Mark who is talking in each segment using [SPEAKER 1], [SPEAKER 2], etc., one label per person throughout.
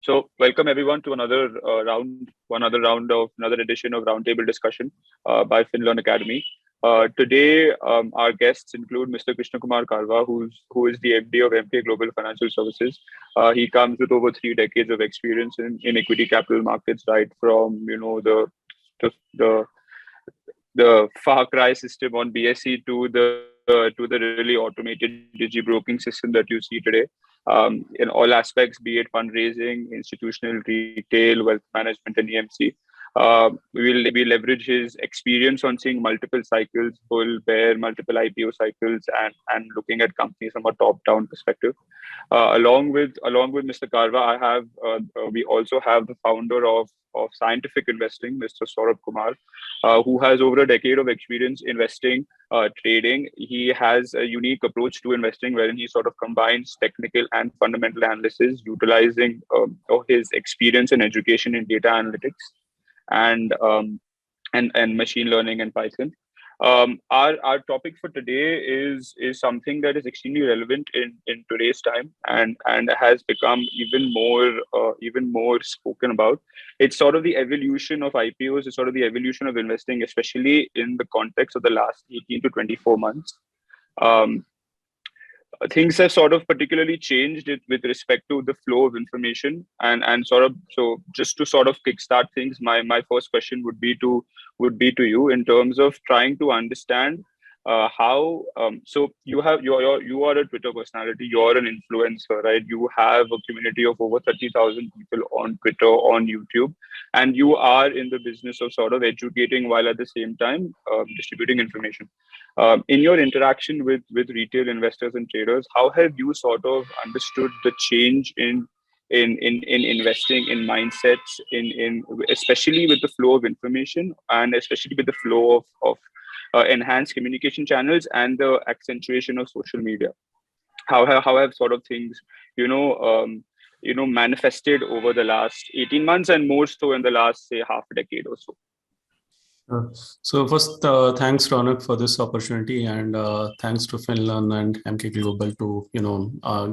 [SPEAKER 1] Welcome everyone to another edition of Roundtable Discussion by FinLearn Academy. Today, our guests include Mr. Krishna Kumar Karwa, who is the MD of MK Global Financial Services. He comes with over 3 decades of experience in equity capital markets, right from the the the Far Cry system on BSE to the really automated digi broking system that you see today. In all aspects, be it fundraising, institutional, retail, wealth management, and EMC. We leverage his experience on seeing multiple cycles, bull, bear, multiple IPO cycles, and looking at companies from a top-down perspective. Along with Mr. Karwa, we also have the founder of Scientific Investing, Mr. Saurabh Kumar, who has over a decade of experience investing, trading. He has a unique approach to investing wherein he sort of combines technical and fundamental analysis, utilizing his experience and education in data analytics and machine learning and Python. Our topic for today is something that is extremely relevant in today's time and has become even more spoken about. It's sort of the evolution of IPOs. It's sort of the evolution of investing, especially in the context of the last 18 to 24 months. Things have sort of particularly changed with respect to the flow of information and sort of, so just to sort of kickstart things, my first question would be to you in terms of trying to understand how so you are a Twitter personality, you're an influencer, right? You have a community of over 30,000 people on Twitter, on YouTube, and you are in the business of sort of educating while at the same time distributing information. In your interaction with retail investors and traders, how have you sort of understood the change in investing, in mindsets, in especially with the flow of information and especially with the flow of enhanced communication channels and the accentuation of social media? How have sort of things manifested over the last 18 months and more so in the last, say, half a decade or so?
[SPEAKER 2] So first, thanks Ronak for this opportunity, and thanks to FinLearn and MK Global to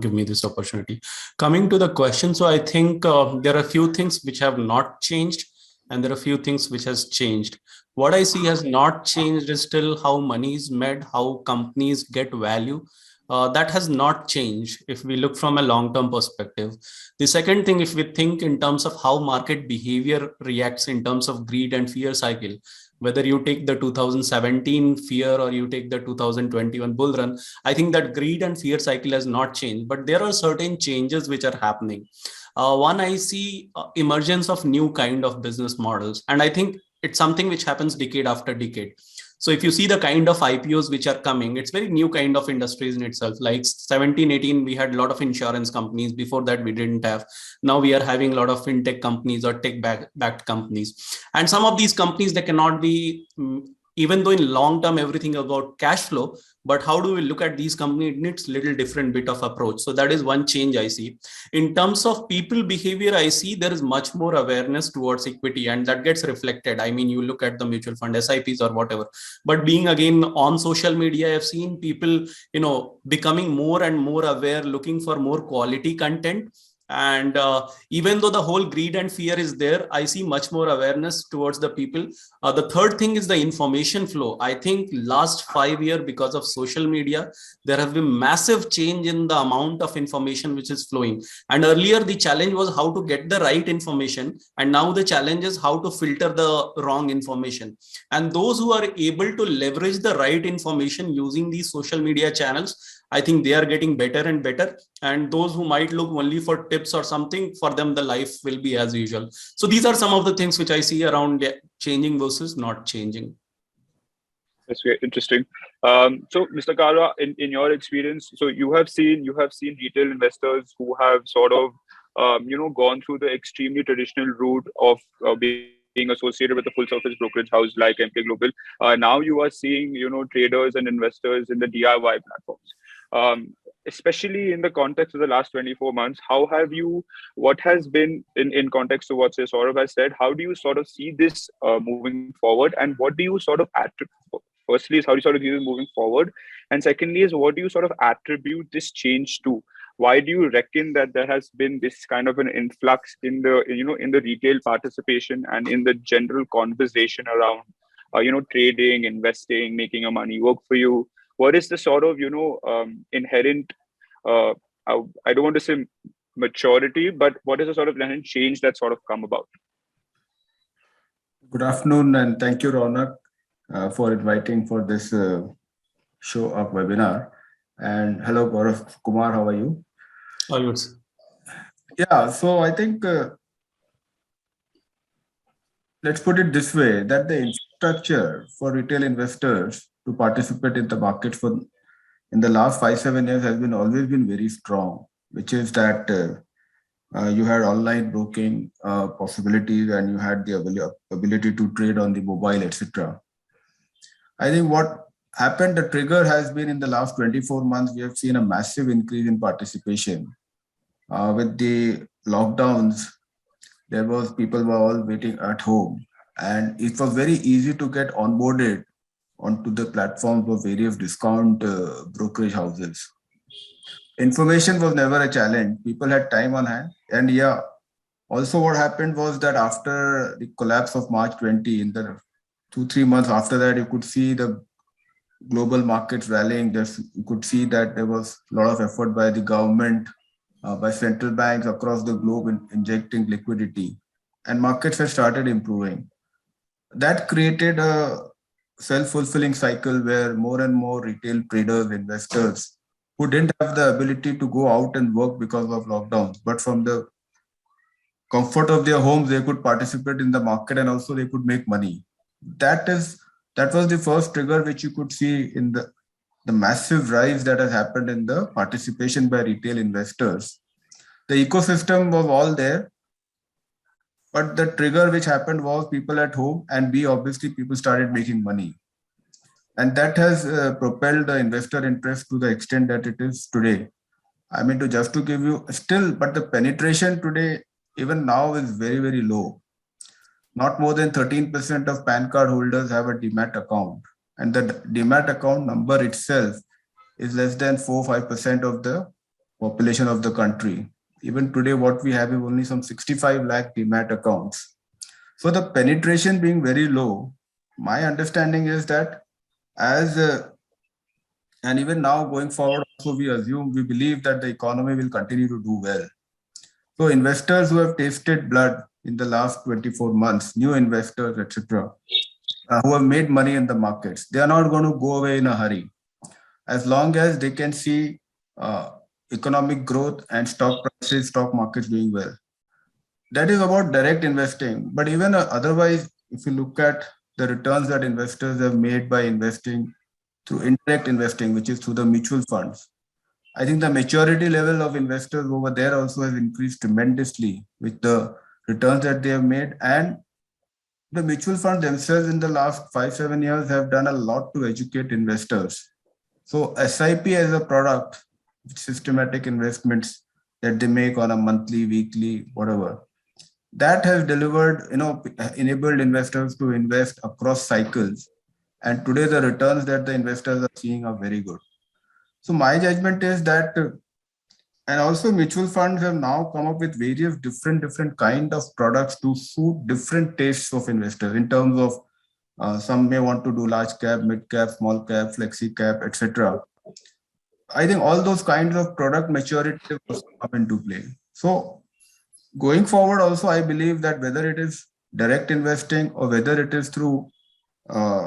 [SPEAKER 2] give me this opportunity. Coming to the question, so I think there are a few things which have not changed, and there are a few things which has changed. What I see has not changed is still how money is made, how companies get value. That has not changed if we look from a long-term perspective. The second thing, if we think in terms of how market behavior reacts in terms of greed and fear cycle, whether you take the 2017 fear or you take the 2021 bull run, I think that greed and fear cycle has not changed, but there are certain changes which are happening. One, I see emergence of new kind of business models, and I think it's something which happens decade after decade. So if you see the kind of IPOs which are coming, it's very new kind of industries in itself. Like 17, 18, we had a lot of insurance companies. Before that, we didn't have. Now we are having a lot of fintech companies or tech-backed companies. And some of these companies, they cannot be, even though in long term, everything about cash flow, but how do we look at these companies? It needs little different bit of approach. So that is one change I see. In terms of people behavior, I see there is much more awareness towards equity, and that gets reflected. I mean, you look at the mutual fund SIPs or whatever, but being again on social media, I've seen people, becoming more and more aware, looking for more quality content. And even though the whole greed and fear is there, I see much more awareness towards the people. The third thing is the information flow. I think last 5 years, because of social media, there have been massive change in the amount of information which is flowing. And earlier the challenge was how to get the right information, and now the challenge is how to filter the wrong information. And those who are able to leverage the right information using these social media channels, I think they are getting better and better. And those who might look only for tips or something, for them, the life will be as usual. So these are some of the things which I see around changing versus not changing.
[SPEAKER 1] That's very interesting. So, Mr. Karwa, in your experience, so you have seen retail investors who have sort of, gone through the extremely traditional route of being associated with a full service brokerage house like MK Global. Now you are seeing, traders and investors in the DIY platforms. Especially in the context of the last 24 months, what has been in context to what Saurabh has said, how do you sort of see this moving forward, and what do you sort of firstly is how do you sort of see this moving forward, and secondly is what do you sort of attribute this change to? why do you reckon that there has been this kind of an influx in the in the retail participation and in the general conversation around trading, investing, making your money work for you? What is the sort of inherent uh, I don't want to say maturity, but what is the sort of inherent change that sort of come about?
[SPEAKER 3] Good afternoon, and thank you, Ronak, for inviting for this show of webinar. And hello, Gaurav Kumar, how are you?
[SPEAKER 2] All good.
[SPEAKER 3] Yeah, so I think let's put it this way, that the infrastructure for retail investors to participate in the market for in the last 5-7 years has been always been very strong, which is that you had online broking possibilities, and you had the ability to trade on the mobile, etc. I think what happened, the trigger has been in the last 24 months, we have seen a massive increase in participation. With the lockdowns, people were all waiting at home, and it was very easy to get onboarded onto the platforms of various discount brokerage houses. Information was never a challenge. People had time on hand. And yeah, also what happened was that after the collapse of March 20, in the 2-3 months after that, you could see the global markets rallying. You could see that there was a lot of effort by the government, by central banks across the globe in injecting liquidity, and markets have started improving. That created a self-fulfilling cycle where more and more retail traders, investors who didn't have the ability to go out and work because of lockdowns, but from the comfort of their homes, they could participate in the market, and also they could make money. That was the first trigger which you could see in the massive rise that has happened in the participation by retail investors. The ecosystem was all there, but the trigger which happened was people at home, and obviously people started making money. And that has propelled the investor interest to the extent that it is today. I mean, just to give you still, but the penetration today, even now, is very, very low. Not more than 13% of PAN card holders have a demat account. And the demat account number itself is less than 4-5% of the population of the country. Even today, what we have is only some 65 lakh demat accounts. So the penetration being very low, my understanding is that and even now going forward, also we believe that the economy will continue to do well. So investors who have tasted blood in the last 24 months, new investors, etc., who have made money in the markets, they are not going to go away in a hurry. As long as they can see economic growth and stock prices, stock markets doing well. That is about direct investing. But even otherwise, if you look at the returns that investors have made by investing through indirect investing, which is through the mutual funds, I think the maturity level of investors over there also has increased tremendously with the returns that they have made. And the mutual funds themselves in the last 5-7 years have done a lot to educate investors. So SIP as a product, systematic investments that they make on a monthly, weekly, whatever, that has delivered, enabled investors to invest across cycles. And today the returns that the investors are seeing are very good. So my judgment is that, and also mutual funds have now come up with various different kind of products to suit different tastes of investors in terms of some may want to do large cap, mid cap, small cap, flexi cap, etc. I think all those kinds of product maturity also come into play. So going forward also, I believe that whether it is direct investing or whether it is through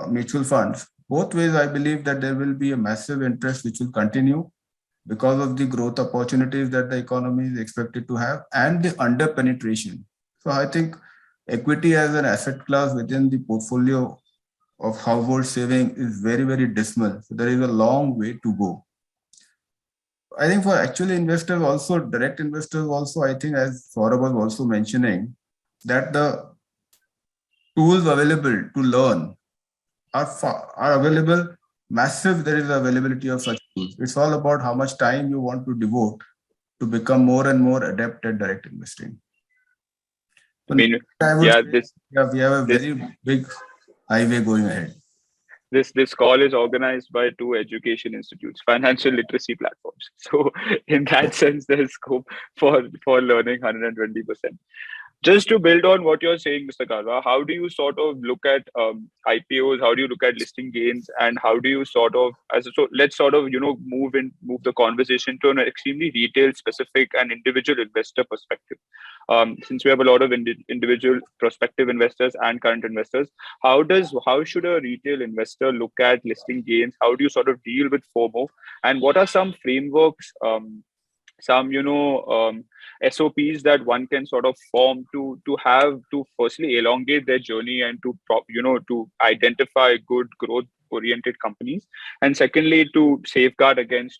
[SPEAKER 3] mutual funds, both ways, I believe that there will be a massive interest which will continue because of the growth opportunities that the economy is expected to have and the under penetration. So I think equity as an asset class within the portfolio of household saving is very, very dismal. So there is a long way to go. I think for actual investors also, direct investors also, I think as Saurabh was also mentioning, that the tools available to learn are available, massive, there is availability of such tools. It's all about how much time you want to devote to become more and more adept at direct investing. So
[SPEAKER 1] I mean, we have
[SPEAKER 3] a very big highway going ahead.
[SPEAKER 1] this call is organized by two education institutes, financial literacy platforms. So in that sense, there's scope for learning 120%. Just to build on what you're saying, Mr. Karwa, how do you sort of look at IPOs? How do you look at listing gains, and how do you sort of let's sort of move the conversation to an extremely retail specific and individual investor perspective. Since we have a lot of individual prospective investors and current investors, how should a retail investor look at listing gains? How do you sort of deal with FOMO, and what are some frameworks? Some SOPs that one can sort of form to firstly elongate their journey and to identify good growth oriented companies, and secondly to safeguard against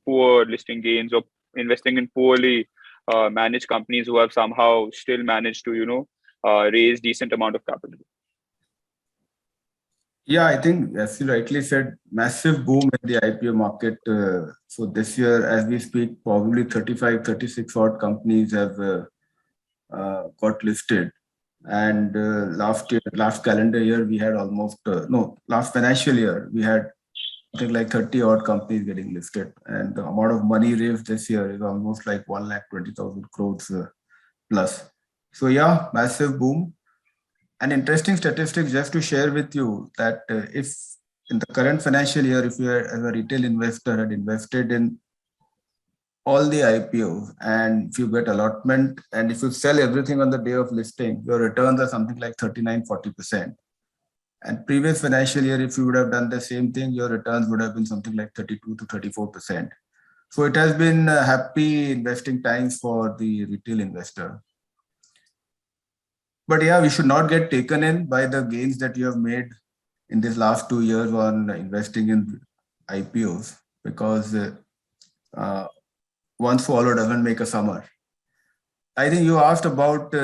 [SPEAKER 1] poor listing gains or investing in poorly managed companies who have somehow still managed to raise decent amount of capital.
[SPEAKER 3] Yeah, I think, as you rightly said, massive boom in the IPO market. So this year, as we speak, probably 35, 36 odd companies have got listed. And last calendar year, we had last financial year, we had something like 30 odd companies getting listed. And the amount of money raised this year is almost like 1,20,000 crores plus. So yeah, massive boom. An interesting statistic just to share with you that if in the current financial year, if you are as a retail investor had invested in all the IPOs and if you get allotment and if you sell everything on the day of listing, your returns are something like 39-40%. And previous financial year, if you would have done the same thing, your returns would have been something like 32 to 34%. So it has been happy investing times for the retail investor. But yeah, we should not get taken in by the gains that you have made in these last 2 years on investing in IPOs, because one swallow doesn't make a summer. I think you asked about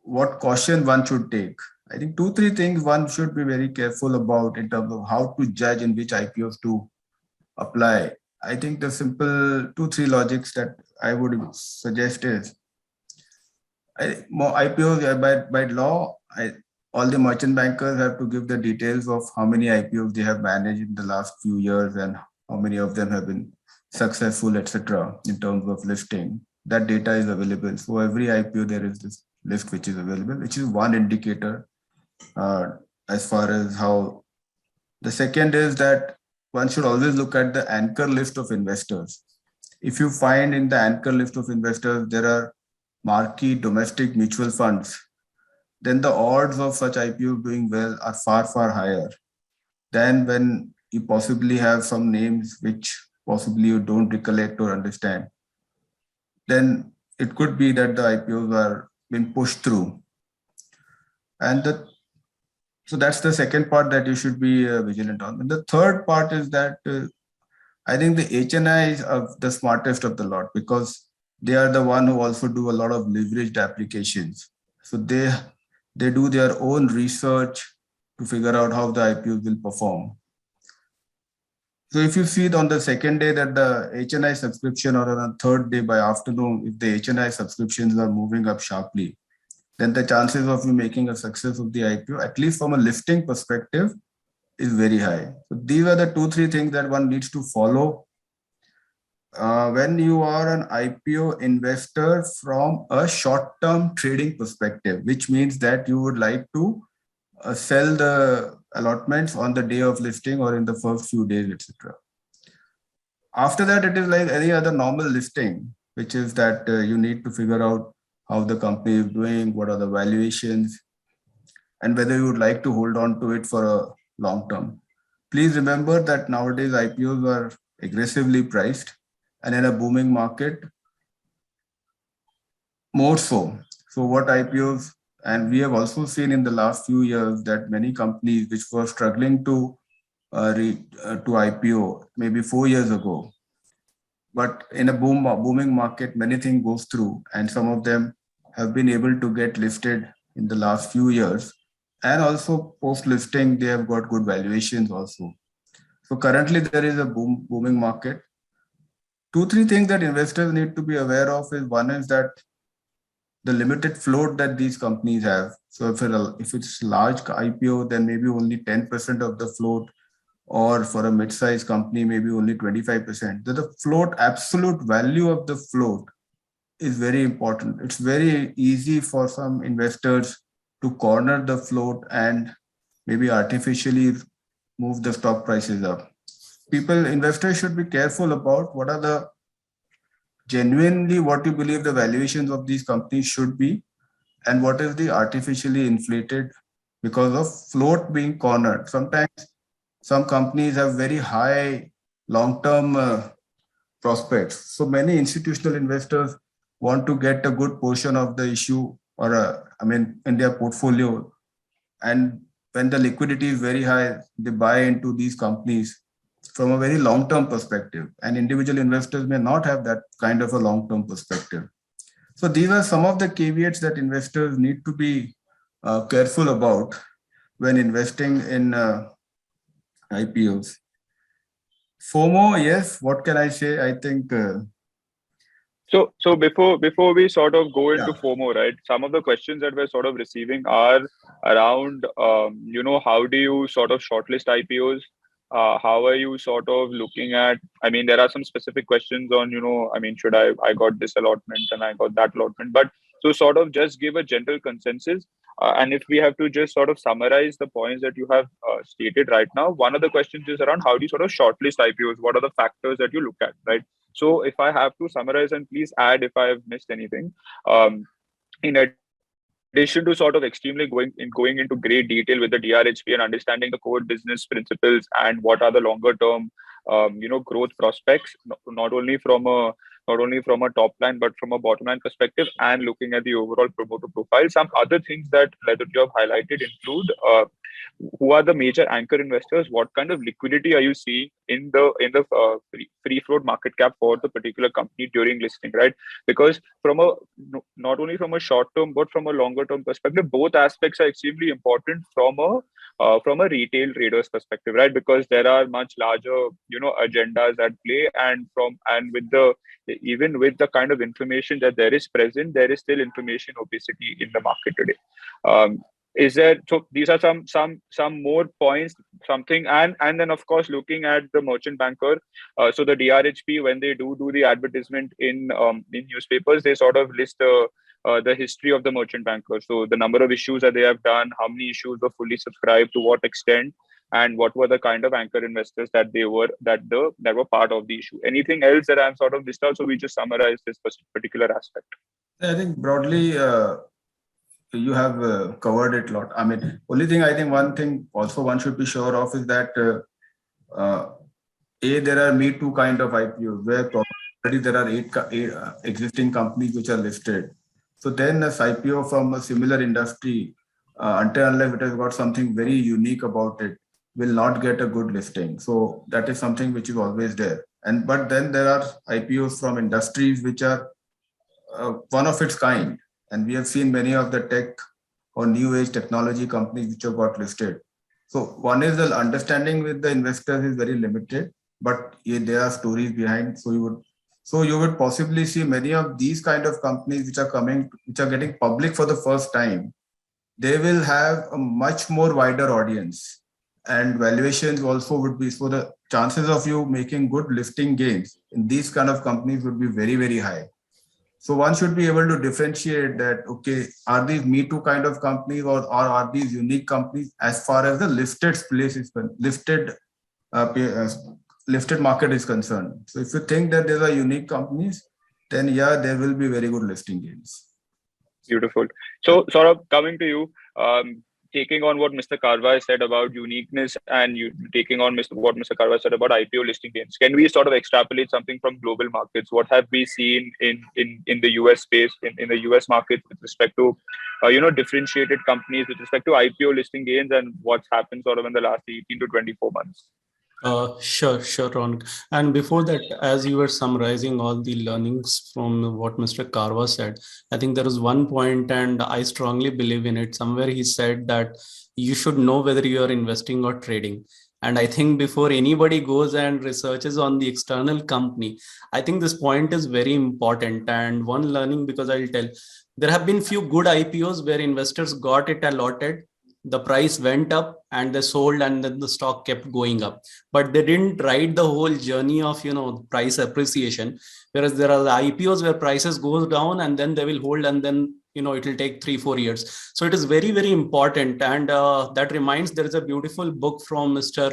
[SPEAKER 3] what caution one should take. I think 2-3 things one should be very careful about in terms of how to judge in which IPOs to apply. I think the simple 2-3 logics that I would suggest is, more IPOs by law, all the merchant bankers have to give the details of how many IPOs they have managed in the last few years and how many of them have been successful, etc. in terms of listing. That data is available. So every IPO, there is this list which is available, which is one indicator as far as how. The second is that one should always look at the anchor list of investors. If you find in the anchor list of investors, there are marquee domestic mutual funds, then the odds of such IPO doing well are far, far higher than when you possibly have some names which possibly you don't recollect or understand. Then it could be that the IPOs are being pushed through. And so that's the second part that you should be vigilant on. And the third part is that I think the HNIs are the smartest of the lot, because they are the one who also do a lot of leveraged applications. So they do their own research to figure out how the IPOs will perform. So if you see it on the second day that the HNI subscription, or on the third day by afternoon, if the HNI subscriptions are moving up sharply, then the chances of you making a success of the IPO, at least from a listing perspective, is very high. So these are the 2-3 things that one needs to follow when you are an IPO investor from a short-term trading perspective, which means that you would like to sell the allotments on the day of listing or in the first few days, etc. After that, it is like any other normal listing, which is that you need to figure out how the company is doing, what are the valuations, and whether you would like to hold on to it for a long term. Please remember that nowadays IPOs are aggressively priced, and in a booming market, more so. So what IPOs, and we have also seen in the last few years that many companies which were struggling to IPO maybe 4 years ago, but in a booming market, many things goes through, and some of them have been able to get listed in the last few years, and also post-listing, they have got good valuations also. So currently there is a booming market. 2-3 things that investors need to be aware of is, one is that the limited float that these companies have. So if it's large IPO, then maybe only 10% of the float, or for a mid-sized company, maybe only 25%. The float, absolute value of the float is very important. It's very easy for some investors to corner the float and maybe artificially move the stock prices up. Investors should be careful about what are the genuinely what you believe the valuations of these companies should be, and what is the artificially inflated because of float being cornered. Sometimes some companies have very high long-term prospects. So many institutional investors want to get a good portion of the issue, or in their portfolio. And when the liquidity is very high, they buy into these companies from a very long-term perspective. And individual investors may not have that kind of a long-term perspective. So these are some of the caveats that investors need to be careful about when investing in IPOs. FOMO, yes. What can I say? I think.
[SPEAKER 1] So before we sort of go into FOMO, right? Some of the questions that we're sort of receiving are around, how do you sort of shortlist IPOs? How are you sort of looking at? I mean, there are some specific questions on, should I got this allotment and I got that allotment, but so sort of just give a general consensus. And if we have to just sort of summarize the points that you have stated right now, one of the questions is around how do you sort of shortlist IPOs? What are the factors that you look at, right? So if I have to summarize, and please add if I have missed anything, in addition to sort of extremely going into great detail with the DRHP and understanding the core business principles and what are the longer term, growth prospects, not only from a top line, but from a bottom line perspective, and looking at the overall promoter profile. Some other things that you have highlighted include who are the major anchor investors, what kind of liquidity are you seeing in the free float market cap for the particular company during listing, right? Because not only from a short term but from a longer term perspective, both aspects are extremely important from a retail trader's perspective, right? Because there are much larger agendas at play, and even with the kind of information that there is present, there is still information opacity in the market today. So these are some more points, something, and then of course looking at the merchant banker. So the DRHP, when they do the advertisement in newspapers, they sort of list the history of the merchant banker. So the number of issues that they have done, how many issues were fully subscribed, to what extent, and what were the kind of anchor investors that were part of the issue. Anything else that I'm sort of listed out? So we just summarize this particular aspect.
[SPEAKER 3] I think broadly, you have covered it a lot. I mean, only thing, I think one thing also one should be sure of is that there are Me Too kind of IPOs where already there are eight existing companies which are listed. So then this IPO from a similar industry, unless it has got something very unique about it, will not get a good listing. So that is something which is always there. But then there are IPOs from industries which are one of its kind. And we have seen many of the tech or new age technology companies which have got listed. So one is the understanding with the investors is very limited, but there are stories behind. So you would possibly see many of these kind of companies which are getting public for the first time. They will have a much more wider audience, and valuations also would be, so the chances of you making good listing gains in these kind of companies would be very, very high. So one should be able to differentiate that, okay, are these Me Too kind of companies, or are these unique companies as far as the listed market is concerned. So if you think that these are unique companies, then there will be very good listing gains.
[SPEAKER 1] Beautiful. So sort of coming to you, taking on what Mr. Karwa said about uniqueness, and you taking on what Mr. Karwa said about IPO listing gains, can we sort of extrapolate something from global markets? What have we seen in the US space, in the US market with respect to differentiated companies, with respect to IPO listing gains, and what's happened sort of in the last 18 to 24 months?
[SPEAKER 2] Sure, Ronak. And before that, as you were summarizing all the learnings from what Mr. Karwa said, I think there is one point, and I strongly believe in it. Somewhere he said that you should know whether you are investing or trading. And I think before anybody goes and researches on the external company, I think this point is very important. And one learning, because I'll tell, there have been few good IPOs where investors got it allotted, the price went up and they sold, and then the stock kept going up, but they didn't ride the whole journey of price appreciation. Whereas there are the IPOs where prices goes down and then they will hold, and then it will take 3-4 years. So it is very, very important. And that reminds, there is a beautiful book from Mr.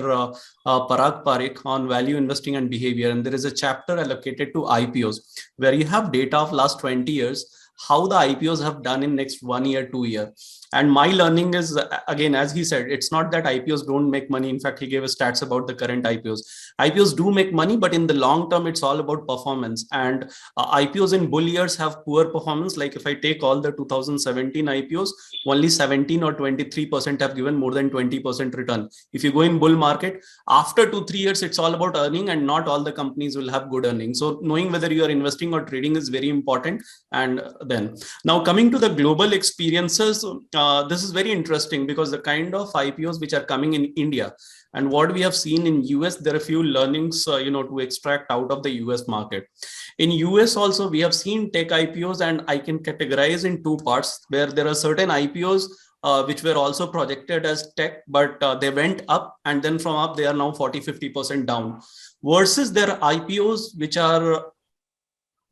[SPEAKER 2] Parag Parikh on value investing and behavior, and there is a chapter allocated to IPOs where you have data of last 20 years, how the IPOs have done in next 1 year, 2 year. And my learning is, again, as he said, it's not that IPOs don't make money. In fact, he gave us stats about the current IPOs. IPOs do make money, but in the long term, it's all about performance. And IPOs in bull years have poor performance. Like if I take all the 2017 IPOs, only 17 or 23% have given more than 20% return. If you go in bull market, after 2-3 years, it's all about earning, and not all the companies will have good earnings. So knowing whether you are investing or trading is very important. And then now coming to the global experiences, this is very interesting because the kind of IPOs which are coming in India and what we have seen in US, there are a few learnings, to extract out of the US market. In US also, we have seen tech IPOs, and I can categorize in two parts where there are certain IPOs which were also projected as tech, but they went up, and then from up, they are now 40-50% down, versus there are IPOs which are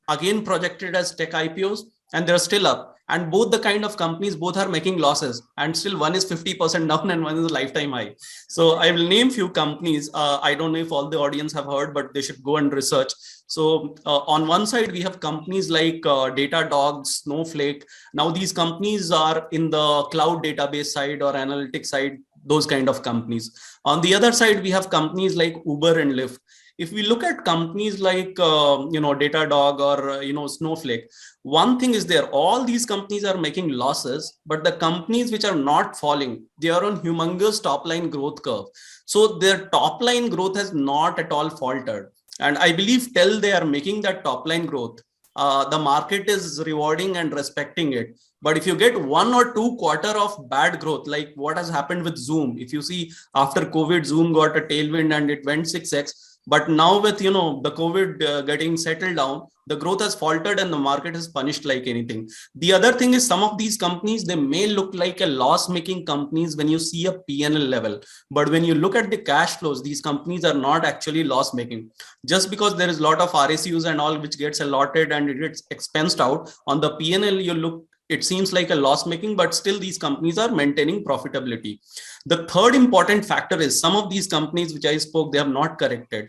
[SPEAKER 2] again projected as tech IPOs, and they're still up. And both the kind of companies, both are making losses, and still one is 50% down and one is a lifetime high. So I will name few companies. I don't know if all the audience have heard, but they should go and research. So on one side, we have companies like Datadog, Snowflake. Now these companies are in the cloud database side or analytics side, those kind of companies. On the other side, we have companies like Uber and Lyft. If we look at companies like Datadog or Snowflake, one thing is there, all these companies are making losses, but the companies which are not falling, they are on humongous top line growth curve. So their top line growth has not at all faltered. And I believe till they are making that top line growth, the market is rewarding and respecting it. But if you get 1 or 2 quarters of bad growth, like what has happened with Zoom, if you see after COVID, Zoom got a tailwind and it went 6x. But now with, the COVID getting settled down, the growth has faltered and the market is punished like anything. The other thing is some of these companies, they may look like a loss-making companies when you see a P&L level. But when you look at the cash flows, these companies are not actually loss-making. Just because there is a lot of RSUs and all which gets allotted and it gets expensed out, on the P&L, it seems like a loss making, but still these companies are maintaining profitability. The third important factor is some of these companies which I spoke, they have not corrected.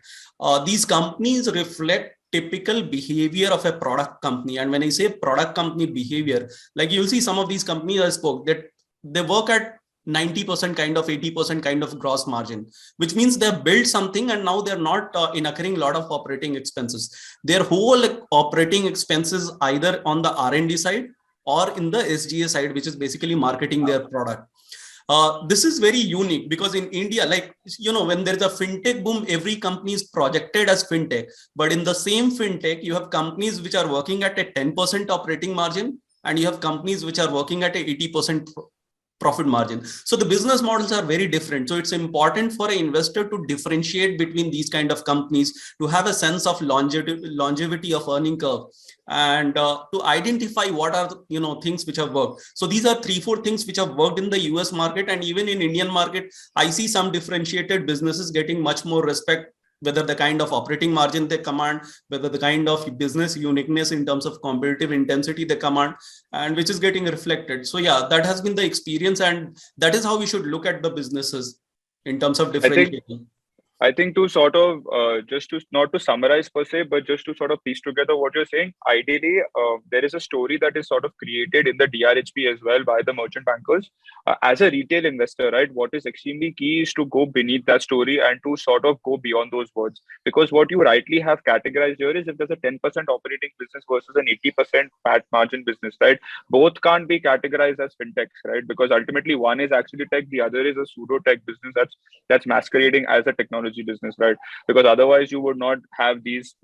[SPEAKER 2] These companies reflect typical behavior of a product company. And when I say product company behavior, like you'll see some of these companies I spoke that they work at 90% kind of 80% kind of gross margin, which means they've built something and now they're not incurring a lot of operating expenses. Their whole operating expenses either on the R&D side or in the SGA side, which is basically marketing their product. This is very unique because in India, like, when there's a fintech boom, every company is projected as fintech. But in the same fintech, you have companies which are working at a 10% operating margin, and you have companies which are working at a 80% profit margin. So the business models are very different. So it's important for an investor to differentiate between these kind of companies, to have a sense of longevity of earning curve, and to identify what are things which have worked. So these are 3-4 things which have worked in the US market, and even in Indian market, I see some differentiated businesses getting much more respect, whether the kind of operating margin they command, whether the kind of business uniqueness in terms of competitive intensity they command, and which is getting reflected. So yeah, that has been the experience, and that is how we should look at the businesses in terms of differentiating.
[SPEAKER 1] I think to sort of just to not to summarize per se, but just to sort of piece together what you're saying, ideally, there is a story that is sort of created in the DRHP as well by the merchant bankers. As a retail investor, right, what is extremely key is to go beneath that story and to sort of go beyond those words. Because what you rightly have categorized here is if there's a 10% operating business versus an 80% PAT margin business, right, both can't be categorized as fintechs, right? Because ultimately one is actually tech, the other is a pseudo tech business that's masquerading as a technology technology business, right? Because otherwise you would not have this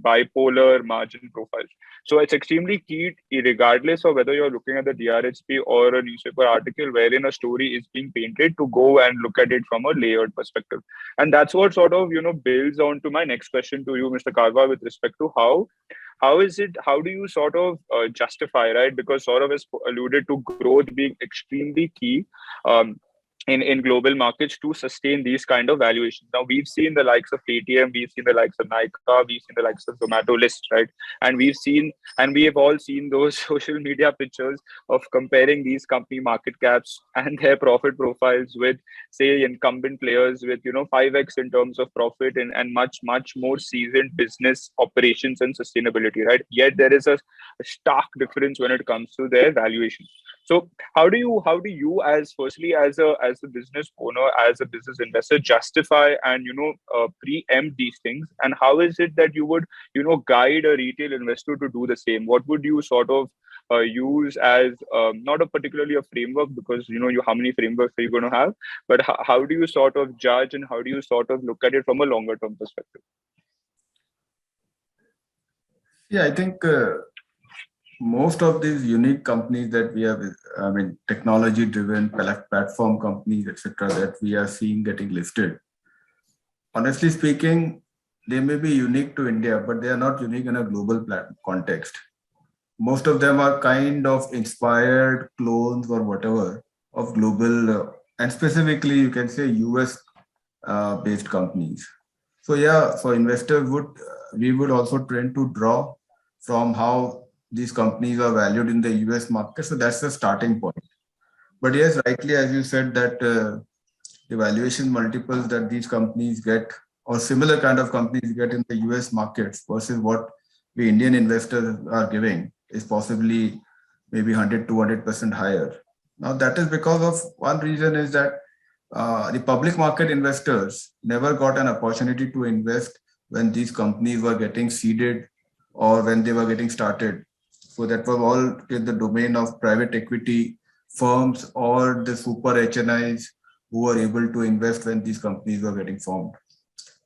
[SPEAKER 1] bipolar margin profile. So it's extremely key, regardless of whether you're looking at the DRHP or a newspaper article wherein a story is being painted, to go and look at it from a layered perspective. And that's what sort of, builds on to my next question to you, Mr. Karwa, with respect to how do you sort of justify, right? Because Saurav has alluded to growth being extremely key. In global markets to sustain these kind of valuations. Now we've seen the likes of Paytm, we've seen the likes of Nykaa, we've seen the likes of Zomato list, right? And we have all seen those social media pictures of comparing these company market caps and their profit profiles with, say, incumbent players with 5x in terms of profit and much more seasoned business operations and sustainability, right? Yet there is a stark difference when it comes to their valuations. So how do you as a business owner, as a business investor, justify and preempt these things? And how is it that you would guide a retail investor to do the same? What would you sort of use as not a particularly a framework, because how many frameworks are you going to have, but how do you sort of judge and how do you sort of look at it from a longer term perspective?
[SPEAKER 3] Yeah, I think most of these unique companies that we have, technology-driven platform companies, etc., that we are seeing getting listed, honestly speaking, they may be unique to India, but they are not unique in a global context. Most of them are kind of inspired clones or whatever of global, and specifically you can say US based companies. So yeah, for investors, we would also tend to draw from how these companies are valued in the US market. So that's the starting point. But yes, rightly, as you said, that the valuation multiples that these companies get or similar kind of companies get in the US markets versus what the Indian investors are giving is possibly maybe 100-200% higher. Now that is because of one reason is that the public market investors never got an opportunity to invest when these companies were getting seeded or when they were getting started. So that was all in the domain of private equity firms or the super HNIs who were able to invest when these companies were getting formed.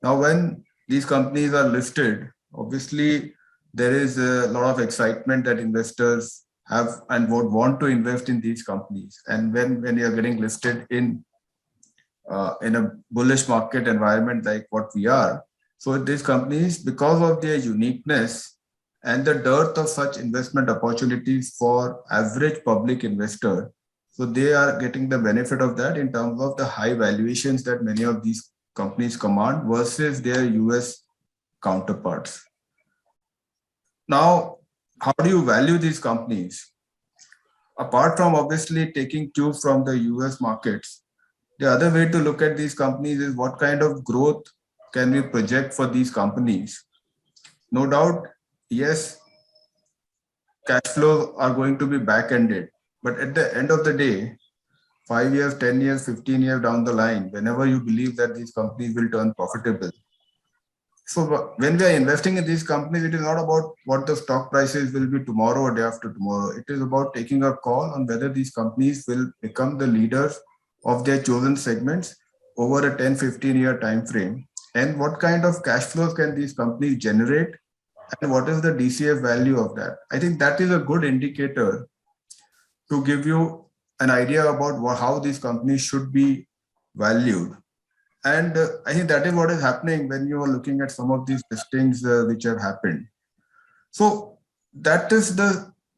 [SPEAKER 3] Now, when these companies are listed, obviously there is a lot of excitement that investors have and would want to invest in these companies. And when you are getting listed in a bullish market environment like what we are, so these companies, because of their uniqueness and the dearth of such investment opportunities for average public investor, so they are getting the benefit of that in terms of the high valuations that many of these companies command versus their US counterparts. Now, how do you value these companies? Apart from obviously taking cues from the US markets, the other way to look at these companies is what kind of growth can we project for these companies? No doubt, yes, cash flows are going to be back-ended, but at the end of the day, 5 years, 10 years, 15 years down the line, whenever you believe that these companies will turn profitable. So when we are investing in these companies, it is not about what the stock prices will be tomorrow or day after tomorrow. It is about taking a call on whether these companies will become the leaders of their chosen segments over a 10-15 year time frame, and what kind of cash flows can these companies generate, and what is the DCF value of that. I think that is a good indicator to give you an idea about how these companies should be valued. And I think that is what is happening when you are looking at some of these listings which have happened. So that is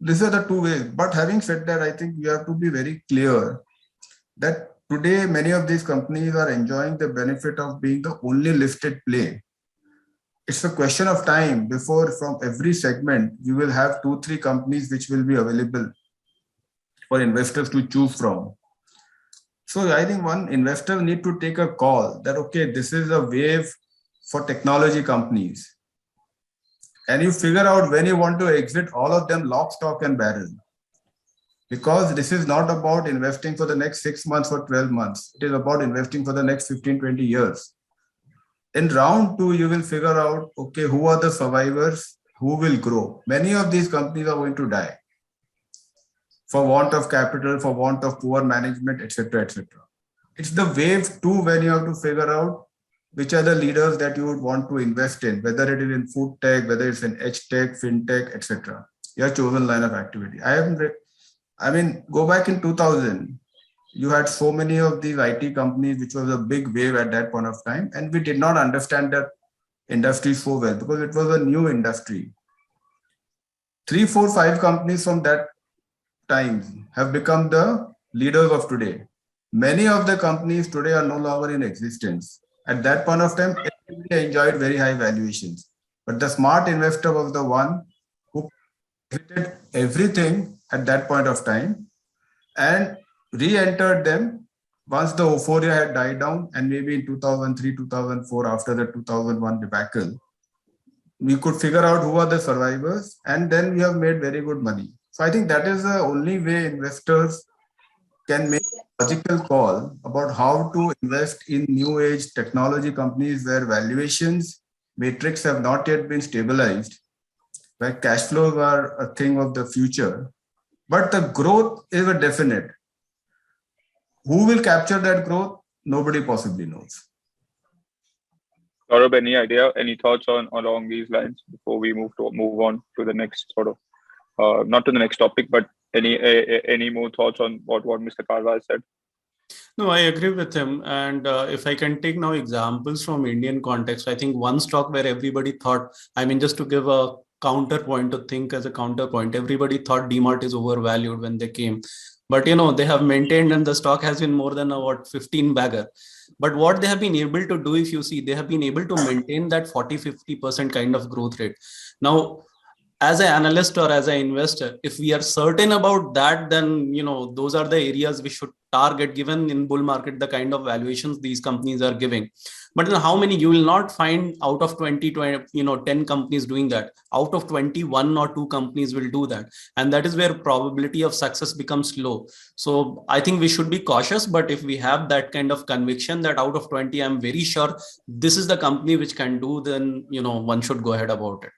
[SPEAKER 3] these are the two ways. But having said that, I think we have to be very clear that today many of these companies are enjoying the benefit of being the only listed play. It's a question of time before from every segment, you will have 2-3 companies which will be available for investors to choose from. So I think one investor need to take a call that, okay, this is a wave for technology companies. And you figure out when you want to exit all of them lock, stock and barrel. Because this is not about investing for the next 6 months or 12 months. It is about investing for the next 15, 20 years. In round 2, you will figure out, okay, who are the survivors, who will grow. Many of these companies are going to die for want of capital, for want of poor management, etc., etc. It's the wave 2 when you have to figure out which are the leaders that you would want to invest in, whether it is in food tech, whether it's in edge tech, fintech, etc. Your chosen line of activity. I mean, go back in 2000, you had so many of these IT companies, which was a big wave at that point of time, and we did not understand that industry so well because it was a new industry. 3, 4, 5 companies from that time have become the leaders of today. Many of the companies today are no longer in existence. At that point of time, everybody enjoyed very high valuations. But the smart investor was the one who exited everything at that point of time and re-entered them once the euphoria had died down, and maybe in 2003, 2004, after the 2001 debacle, we could figure out who are the survivors, and then we have made very good money. So I think that is the only way investors can make a logical call about how to invest in new age technology companies where valuations metrics have not yet been stabilized, where cash flows are a thing of the future, but the growth is a definite. Who will capture that growth? Nobody possibly knows.
[SPEAKER 1] Saurabh, any idea, any thoughts on along these lines before we move on to the next sort of not to the next topic, but any more thoughts on what Mr. Karwa said?
[SPEAKER 2] No, I agree with him. And if I can take now examples from Indian context, I think one stock where everybody thought, I mean, just to give a counterpoint, to think as a counterpoint, everybody thought DMart is overvalued when they came. But, they have maintained, and the stock has been more than a 15 bagger. But what they have been able to do, if you see, they have been able to maintain that 40-50% kind of growth rate. Now, as an analyst or as an investor, if we are certain about that, then those are the areas we should target, given in bull market the kind of valuations these companies are giving. But how many you will not find out of 20 10 companies doing that. Out of 21 or 2 companies will do that, and that is where probability of success becomes low. So I think we should be cautious, but if we have that kind of conviction that out of 20 I'm very sure this is the company which can do, then one should go ahead about it.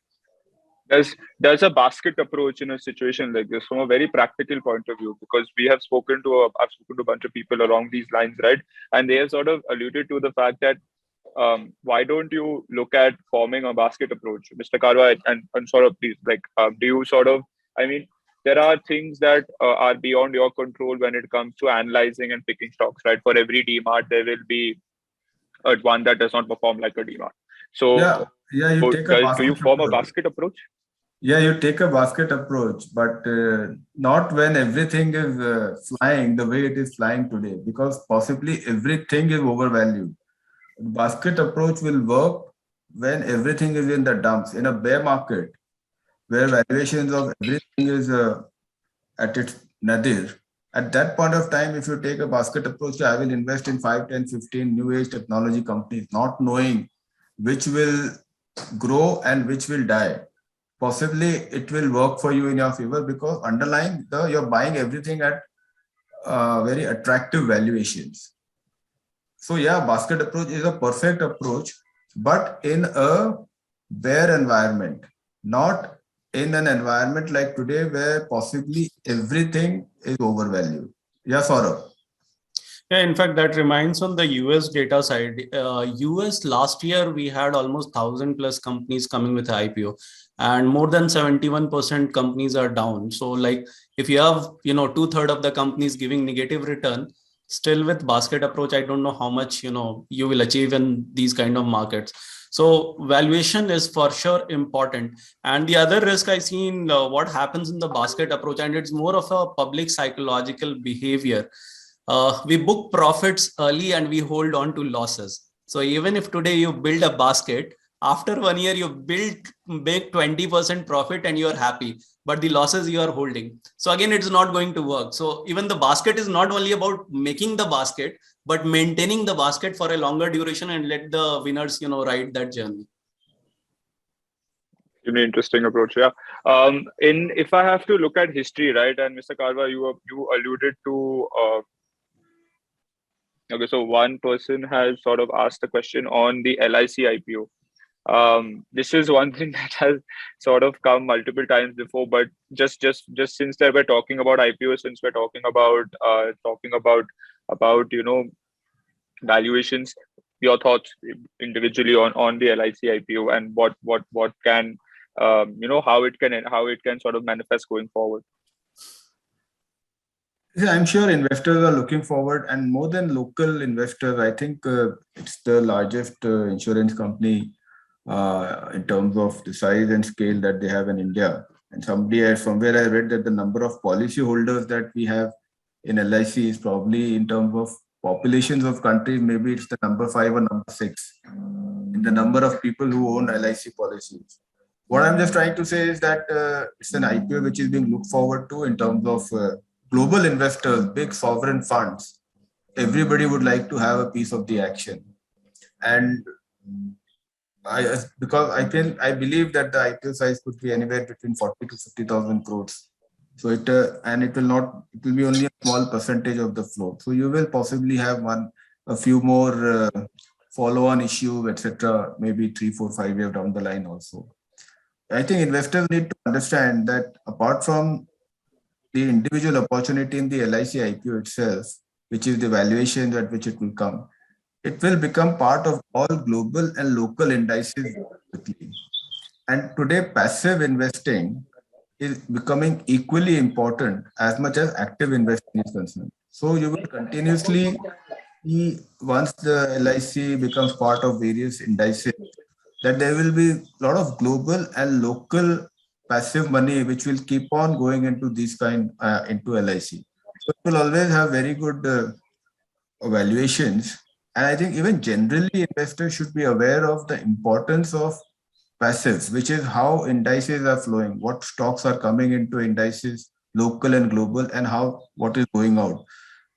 [SPEAKER 1] There's a basket approach in a situation like this from a very practical point of view, because I've spoken to a bunch of people along these lines, right? And they have sort of alluded to the fact that why don't you look at forming a basket approach, Mr. Karwa, and sort of please, like, do you sort of, I mean, there are things that are beyond your control when it comes to analyzing and picking stocks, right? For every DMart, there will be one that does not perform like a DMart. So
[SPEAKER 3] you take
[SPEAKER 1] do you form a basket approach?
[SPEAKER 3] Yeah, you take a basket approach, but not when everything is flying the way it is flying today, because possibly everything is overvalued. Basket approach will work when everything is in the dumps. In a bear market, where valuations of everything is at its nadir, at that point of time, if you take a basket approach, I will invest in 5, 10, 15 new age technology companies, not knowing which will grow and which will die. Possibly it will work for you in your favor because underlying you're buying everything at very attractive valuations. So yeah, basket approach is a perfect approach, but in a bear environment, not in an environment like today where possibly everything is overvalued. Yeah, Saurabh.
[SPEAKER 2] Yeah, in fact, that reminds on the US data side. US last year, we had almost 1,000 plus companies coming with IPO, and more than 71% companies are down. So like if you have, 2/3 of the companies giving negative return, still with basket approach, I don't know how much, you will achieve in these kind of markets. So valuation is for sure important. And the other risk I see in what happens in the basket approach, and it's more of a public psychological behavior. We book profits early and we hold on to losses. So even if today you build a basket, after 1 year you make 20% profit and you are happy, but the losses you are holding. So again, it's not going to work. So even the basket is not only about making the basket, but maintaining the basket for a longer duration and let the winners, ride that journey.
[SPEAKER 1] Really interesting approach, yeah. If I have to look at history, right, and Mr. Karwa, you alluded to. Okay, so one person has sort of asked a question on the LIC IPO. This is one thing that has sort of come multiple times before, but just since that we're talking about IPO, since we're talking about valuations, your thoughts individually on the LIC IPO and what can how it can sort of manifest going forward.
[SPEAKER 3] Yeah, I'm sure investors are looking forward, and more than local investors, I think it's the largest insurance company in terms of the size and scale that they have in India. And somewhere I read that the number of policy holders that we have in LIC is probably, in terms of populations of countries, maybe it's the number 5 or number 6 in the number of people who own LIC policies. What I'm just trying to say is that it's an IPO which is being looked forward to in terms of global investors, big sovereign funds. Everybody would like to have a piece of the action. And because I believe that the IPO size could be anywhere between 40 to 50,000 crores. So it will be only a small percentage of the float. So you will possibly have a few more follow-on issues, etc. Maybe 3, 4, 5 years down the line also. I think investors need to understand that apart from the individual opportunity in the LIC IPO itself, which is the valuation at which it will come, it will become part of all global and local indices quickly. And today, passive investing is becoming equally important as much as active investing is concerned. So you will continuously see, once the LIC becomes part of various indices, that there will be a lot of global and local passive money which will keep on going into into LIC. So it will always have very good valuations. And I think even generally investors should be aware of the importance of passives, which is how indices are flowing, what stocks are coming into indices, local and global, and what is going out.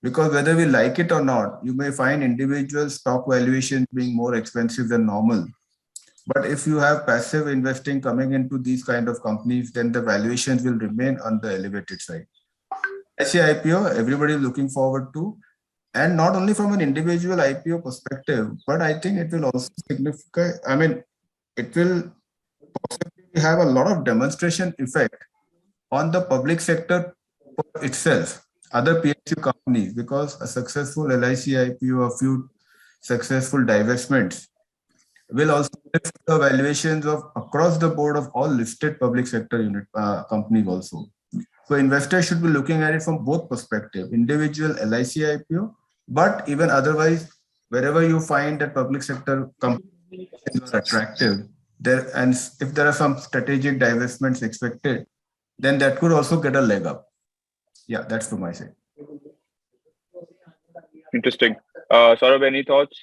[SPEAKER 3] Because whether we like it or not, you may find individual stock valuations being more expensive than normal. But if you have passive investing coming into these kind of companies, then the valuations will remain on the elevated side. IPO, everybody is looking forward to. And not only from an individual IPO perspective, but I think it will also it will possibly have a lot of demonstration effect on the public sector itself, other PSU companies, because a successful LIC IPO, a few successful divestments will also lift the valuations of across the board of all listed public sector companies also. So investors should be looking at it from both perspectives, individual LIC IPO, but even otherwise, wherever you find that public sector companies are attractive, and if there are some strategic divestments expected, then that could also get a leg up. Yeah, that's from my side.
[SPEAKER 1] Interesting. Saurabh, any thoughts?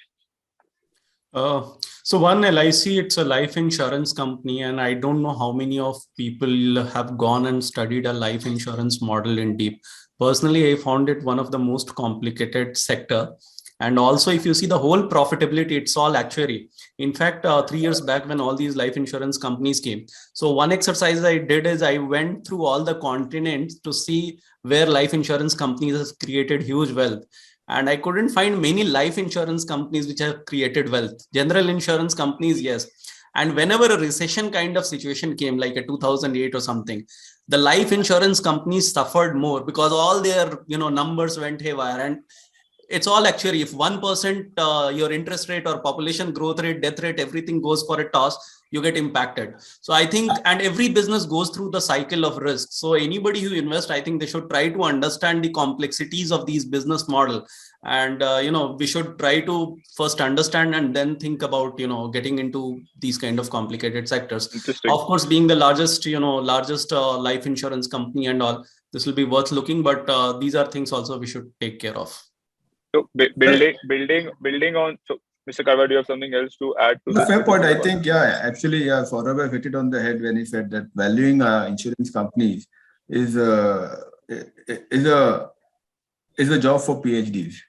[SPEAKER 2] So one, LIC, it's a life insurance company, and I don't know how many of people have gone and studied a life insurance model in deep. Personally, I found it one of the most complicated sector. And also, if you see the whole profitability, it's all actuary. In fact, 3 years back when all these life insurance companies came, so one exercise I did is I went through all the continents to see where life insurance companies has created huge wealth. And I couldn't find many life insurance companies which have created wealth. General insurance companies, yes. And whenever a recession kind of situation came, like a 2008 or something, the life insurance companies suffered more because all their numbers went haywire. And it's all actually, if 1% your interest rate or population growth rate, death rate, everything goes for a toss, you get impacted. So I think, and every business goes through the cycle of risk. So anybody who invests, I think they should try to understand the complexities of these business model. And, we should try to first understand and then think about, getting into these kind of complicated sectors. Of course, being the largest life insurance company and all, this will be worth looking, but these are things also we should take care of.
[SPEAKER 1] So building on, so Mr. Karwa, do you have something else to add to
[SPEAKER 3] this? Fair point. I think, Saurabh hit it on the head when he said that valuing insurance companies is a job for PhDs.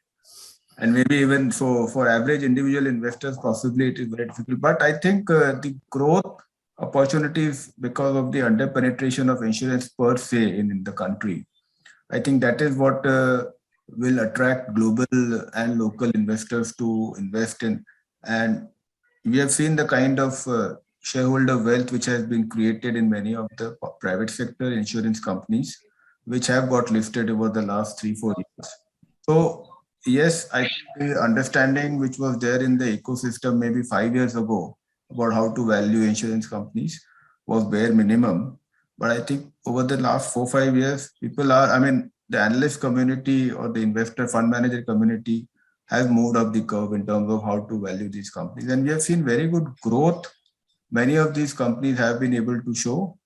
[SPEAKER 3] And maybe even so for average individual investors, possibly it is very difficult. But I think the growth opportunities because of the underpenetration of insurance per se in the country, I think that is what will attract global and local investors to invest in. And we have seen the kind of shareholder wealth which has been created in many of the private sector insurance companies, which have got listed over the last 3-4 years. So yes, I think the understanding which was there in the ecosystem maybe 5 years ago about how to value insurance companies was bare minimum. But I think over the last 4 5 years, people are, I mean, the analyst community or the investor fund manager community has moved up the curve in terms of how to value these companies. And we have seen very good growth. Many of these companies have been able to show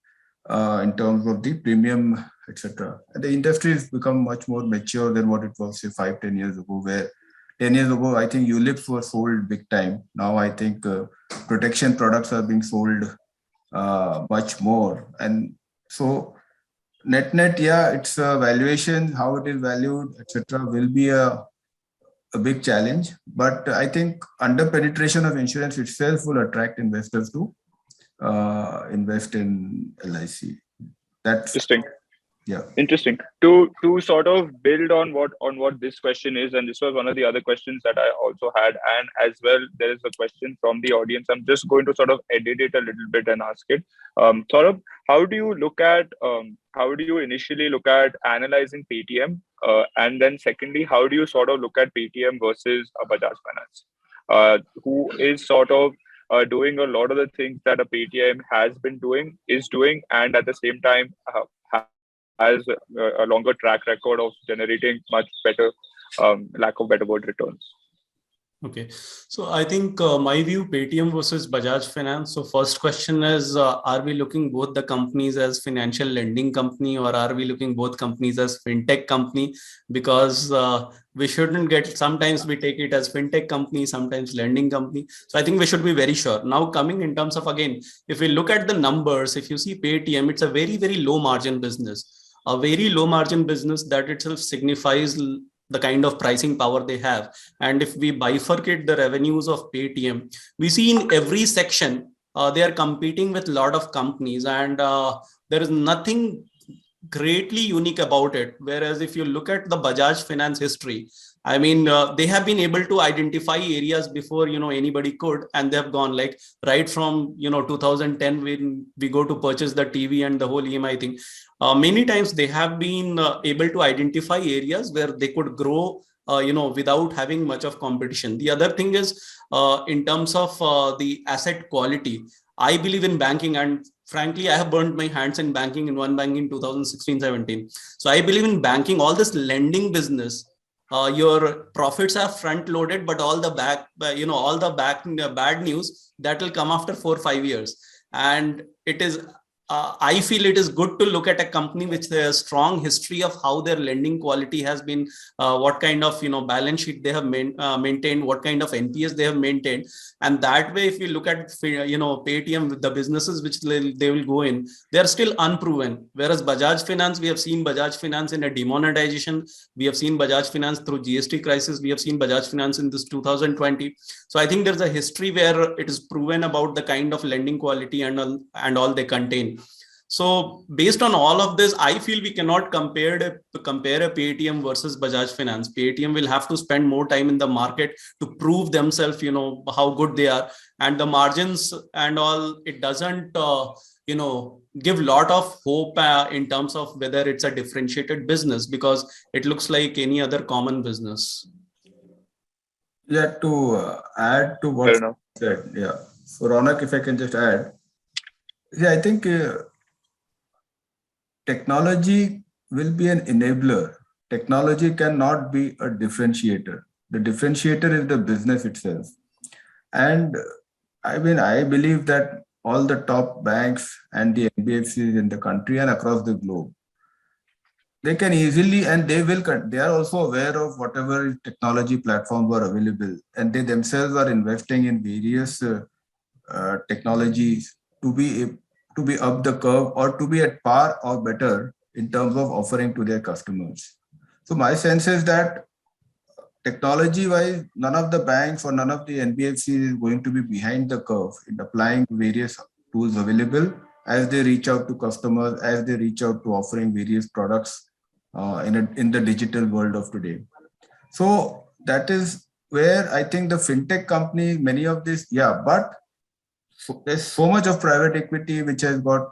[SPEAKER 3] in terms of the premium, etc. And the industry has become much more mature than what it was, say, 5 10 years ago, where 10 years ago, I think ULIPs were sold big time. Now I think protection products are being sold much more. And so net, yeah, it's a valuation, how it is valued, etc., will be a big challenge. But I think under penetration of insurance itself will attract investors to invest in LIC. That's
[SPEAKER 1] Interesting.
[SPEAKER 3] yeah.
[SPEAKER 1] Interesting. To sort of build on what this question is, and this was one of the other questions that I also had, and as well there is a question from the audience. I'm just going to sort of edit it a little bit and ask it. Sort of, how do you initially look at analyzing Paytm, and then secondly, how do you sort of look at Paytm versus Bajaj Finance, who is sort of doing a lot of the things that a Paytm is doing, and at the same time has a longer track record of generating much better, lack of better word, returns.
[SPEAKER 2] Okay, so I think my view, Paytm versus Bajaj Finance. So first question is, are we looking both the companies as financial lending company, or are we looking both companies as fintech company? Because we shouldn't get, sometimes we take it as fintech company, sometimes lending company. So I think we should be very sure. Now coming in terms of, again, if we look at the numbers, if you see Paytm, it's a very, very low margin business. A very low margin business that itself signifies the kind of pricing power they have. And if we bifurcate the revenues of Paytm, we see in every section, they are competing with a lot of companies, and there is nothing greatly unique about it. Whereas if you look at the Bajaj Finance history, I mean, they have been able to identify areas before, anybody could, and they have gone like right from, 2010 when we go to purchase the TV and the whole EMI thing. Many times they have been able to identify areas where they could grow, without having much of competition. The other thing is, in terms of the asset quality, I believe in banking, and frankly, I have burnt my hands in banking in one bank in 2016-17. So I believe in banking, all this lending business. Your profits are front loaded, but all the bad news that will come after 4 or 5 years. And it is, I feel it is good to look at a company which has a strong history of how their lending quality has been, what kind of balance sheet they have maintained, what kind of NPS they have maintained. And that way, if we look at Paytm, the businesses which they will go in, they are still unproven. Whereas Bajaj Finance, we have seen Bajaj Finance in a demonetization, we have seen Bajaj Finance through GST crisis, we have seen Bajaj Finance in this 2020. So I think there's a history where it is proven about the kind of lending quality and all they contain. So based on all of this, I feel we cannot compare a Paytm versus Bajaj Finance. Paytm will have to spend more time in the market to prove themselves, how good they are, and the margins and all. It doesn't, give a lot of hope in terms of whether it's a differentiated business, because it looks like any other common business.
[SPEAKER 3] Yeah, to add to what you said, yeah. So Ronak, if I can just add, yeah, I think technology will be an enabler. Technology cannot be a differentiator. The differentiator is the business itself. And I mean, I believe that all the top banks and the NBFCs in the country and across the globe, they can easily, and they are also aware of whatever technology platforms are available, and they themselves are investing in various technologies to be up the curve or to be at par or better in terms of offering to their customers. So my sense is that technology-wise, none of the banks or none of the NBFCs is going to be behind the curve in applying various tools available as they reach out to customers, as they reach out to offering various products in the digital world of today. So that is where I think the fintech companies, many of these, but there's so much of private equity which has got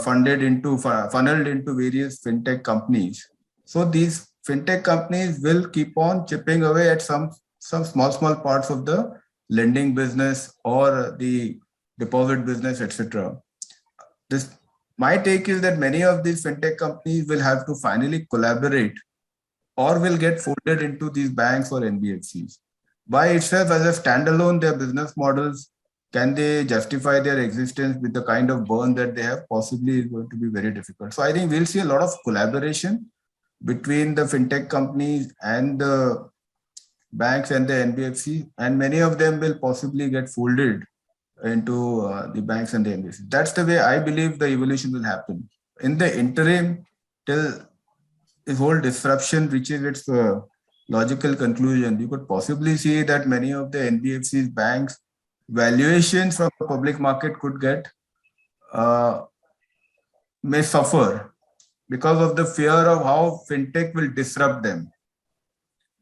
[SPEAKER 3] funneled into various fintech companies. So these fintech companies will keep on chipping away at some small parts of the lending business or the deposit business, etc. My take is that many of these fintech companies will have to finally collaborate or will get folded into these banks or NBFCs. By itself, as a standalone, their business models, can they justify their existence with the kind of burn that they have? Possibly is going to be very difficult. So I think we'll see a lot of collaboration between the fintech companies and the banks and the NBFC, and many of them will possibly get folded into the banks and the NBFC. That's the way I believe the evolution will happen. In the interim, till this whole disruption reaches its logical conclusion, you could possibly see that many of the NBFCs, banks, valuations from the public market could get, may suffer because of the fear of how fintech will disrupt them.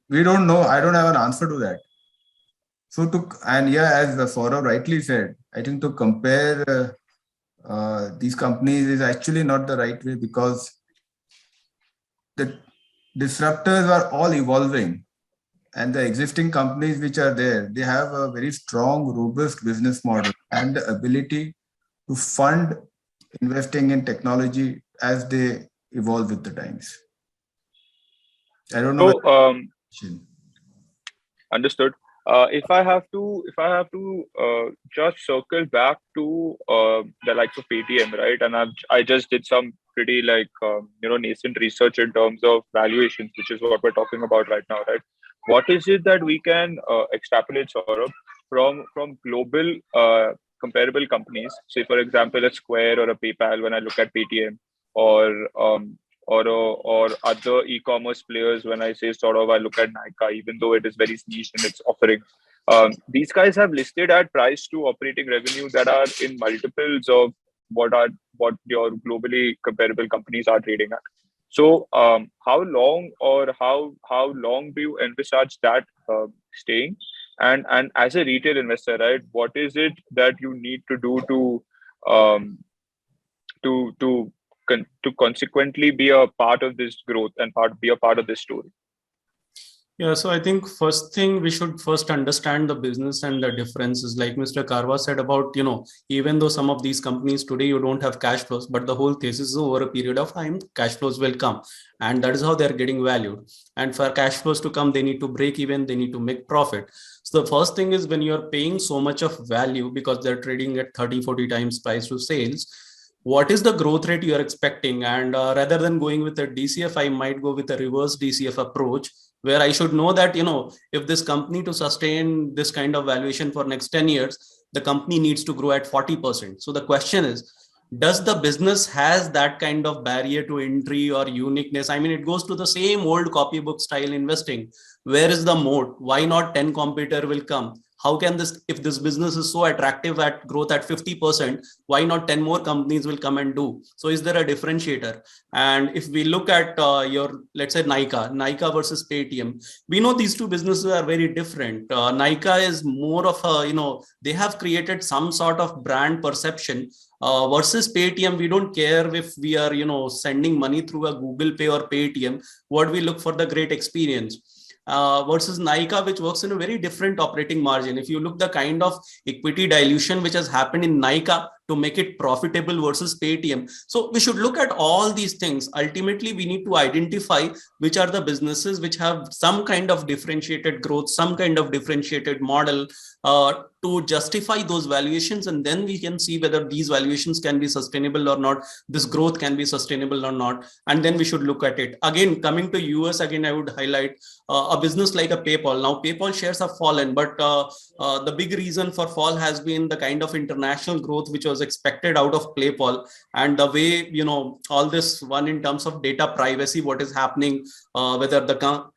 [SPEAKER 3] We don't know. I don't have an answer to that. So as Saurabh rightly said, I think to compare these companies is actually not the right way, because the disruptors are all evolving, and the existing companies which are there, they have a very strong, robust business model and the ability to fund investing in technology as they evolve with the times. I don't know.
[SPEAKER 1] So, understood. If I have to just circle back to the likes of Paytm, right? And I just did some pretty nascent research in terms of valuations, which is what we're talking about right now, right? What is it that we can extrapolate, Saurabh, from global comparable companies? Say, for example, a Square or a PayPal. When I look at Paytm, or other e-commerce players, when I say I look at Nykaa, even though it is very niche in its offering. These guys have listed at price to operating revenue that are in multiples of what your globally comparable companies are trading at. So how long do you envisage that staying? And as a retail investor, right, what is it that you need to do to consequently be a part of this growth and be a part of this story?
[SPEAKER 2] Yeah, so I think first thing, we should first understand the business and the differences. Like Mr. Karwa said about, even though some of these companies today you don't have cash flows, but the whole thesis is over a period of time, cash flows will come. And that is how they're getting valued. And for cash flows to come, they need to break even, they need to make profit. So the first thing is, when you're paying so much of value because they're trading at 30, 40 times price to sales, what is the growth rate you're expecting? And rather than going with a DCF, I might go with a reverse DCF approach, where I should know that, if this company to sustain this kind of valuation for next 10 years, the company needs to grow at 40%. So the question is, does the business has that kind of barrier to entry or uniqueness? I mean, it goes to the same old copybook style investing. Where is the moat? Why not 10 competitor will come? How can this, if this business is so attractive at growth at 50%, why not 10 more companies will come and do? So is there a differentiator? And if we look at let's say Nykaa versus Paytm, we know these two businesses are very different. Nykaa is more of a, they have created some sort of brand perception. Versus Paytm, we don't care if we are, sending money through a Google Pay or Paytm. What we look for the great experience. Versus Nykaa, which works in a very different operating margin. If you look the kind of equity dilution which has happened in Nykaa to make it profitable versus Paytm. So we should look at all these things. Ultimately, we need to identify which are the businesses which have some kind of differentiated growth, some kind of differentiated model to justify those valuations. And then we can see whether these valuations can be sustainable or not, this growth can be sustainable or not. And then we should look at it. Again, coming to US, again, I would highlight a business like a PayPal. Now, PayPal shares have fallen, but the big reason for fall has been the kind of international growth which was expected out of PayPal, and the way, all this one in terms of data privacy, what is happening, whether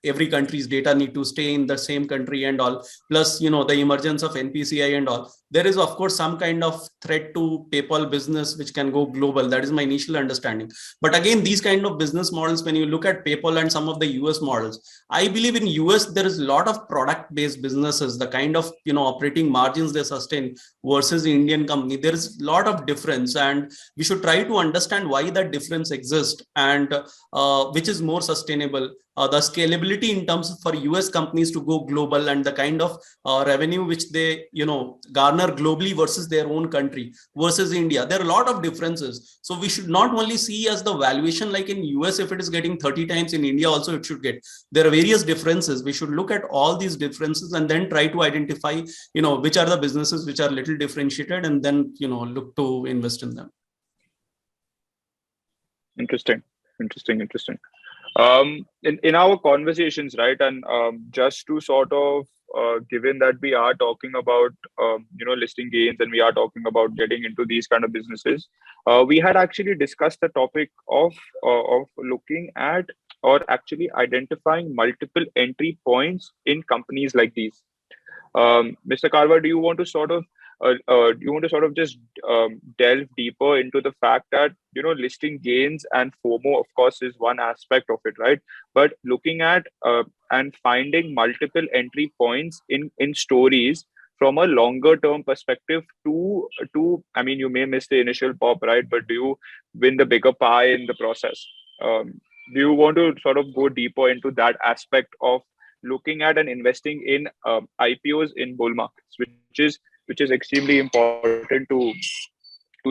[SPEAKER 2] every country's data need to stay in the same country and all, plus, the emergence of NPCI and all. There is, of course, some kind of threat to PayPal business which can go global. That is my initial understanding. But again, these kind of business models, when you look at PayPal and some of the US models, I believe in US, there is a lot of product-based businesses, the kind of, operating margins they sustain versus the Indian company. There is a lot of difference, and we should try to understand why that difference exists and which is more sustainable. the scalability in terms of for US companies to go global and the kind of revenue which they, garner globally versus their own country versus India. There are a lot of differences. So we should not only see as the valuation like in US, if it is getting 30 times, in India also it should get. There are various differences. We should look at all these differences and then try to identify, which are the businesses which are little differentiated, and then, look to invest in them.
[SPEAKER 1] Interesting. In our conversations, right, and just to sort of, given that we are talking about, listing gains, and we are talking about getting into these kind of businesses, we had actually discussed the topic of looking at, or actually identifying multiple entry points in companies like these. Mr. Karwa, do you want to sort of just delve deeper into the fact that, listing gains and FOMO, of course, is one aspect of it, right? But looking at and finding multiple entry points in stories from a longer term perspective to, I mean, you may miss the initial pop, right? But do you win the bigger pie in the process? Do you want to sort of go deeper into that aspect of looking at and investing in IPOs in bull markets, which is extremely important to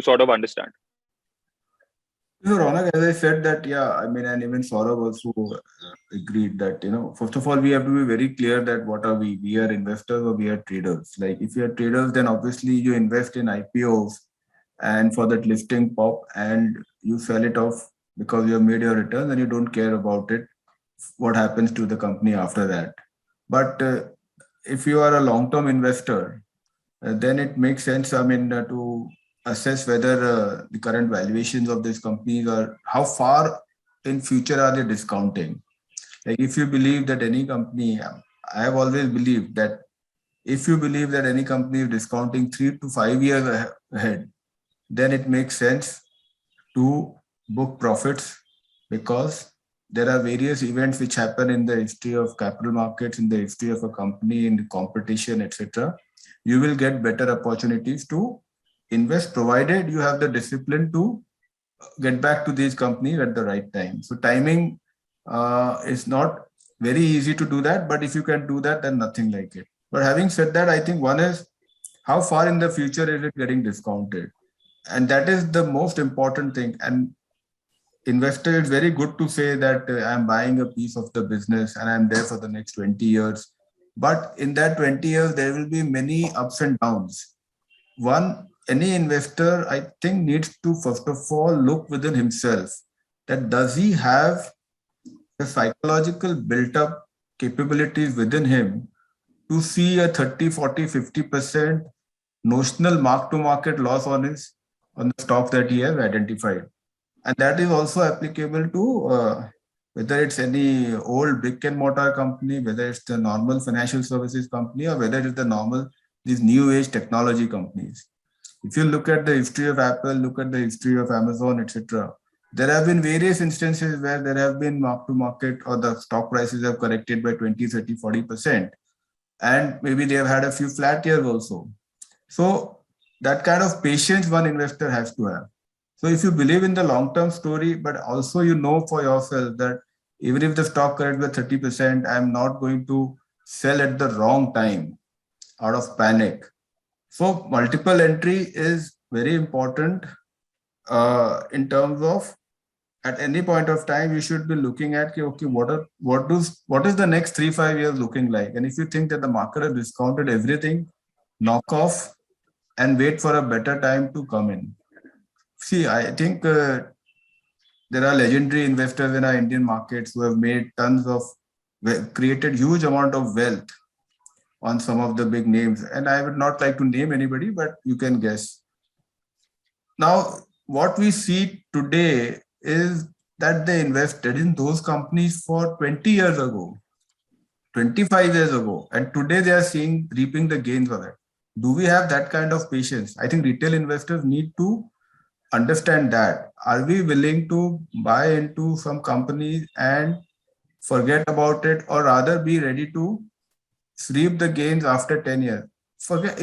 [SPEAKER 1] sort of understand?
[SPEAKER 3] So, Ronak, as I said that, and even Saurabh also agreed that, first of all, we have to be very clear that what are we? We are investors or we are traders. Like if you are traders, then obviously you invest in IPOs and for that listing pop, and you sell it off because you have made your returns and you don't care about it, what happens to the company after that. But if you are a long-term investor, then it makes sense, to assess whether the current valuations of these companies are, how far in future are they discounting. Like if you believe that any company, I have always believed that if you believe that any company is discounting 3 to 5 years ahead, then it makes sense to book profits, because there are various events which happen in the history of capital markets, in the history of a company, in the competition, etc. You will get better opportunities to invest, provided you have the discipline to get back to these companies at the right time. So timing is not very easy to do that, but if you can do that, then nothing like it. But having said that, I think one is how far in the future is it getting discounted? And that is the most important thing. And investor, it's very good to say that I'm buying a piece of the business and I'm there for the next 20 years. But in that 20 years, there will be many ups and downs. Any investor, I think, needs to first of all look within himself, that does he have the psychological built up capabilities within him to see a 30, 40, 50% notional mark to market loss on the stock that he has identified. And that is also applicable to whether it's any old brick and mortar company, whether it's the normal financial services company, or whether it's these new age technology companies. If you look at the history of Apple, look at the history of Amazon, etc., there have been various instances where there have been mark to market, or the stock prices have corrected by 20, 30, 40%. And maybe they have had a few flat years also. So that kind of patience one investor has to have. So if you believe in the long-term story, but also you know for yourself that even if the stock corrects by 30%, I'm not going to sell at the wrong time out of panic. So multiple entry is very important in terms of, at any point of time, you should be looking at, okay, what is the next 3-5 years looking like? And if you think that the market has discounted everything, knock off and wait for a better time to come in. See, I think there are legendary investors in our Indian markets who have made created huge amount of wealth on some of the big names. And I would not like to name anybody, but you can guess. Now, what we see today is that they invested in those companies for 20 years ago, 25 years ago, and today they are reaping the gains of it. Do we have that kind of patience? I think retail investors need to understand that. Are we willing to buy into some companies and forget about it, or rather be ready to reap the gains after 10 years? Forget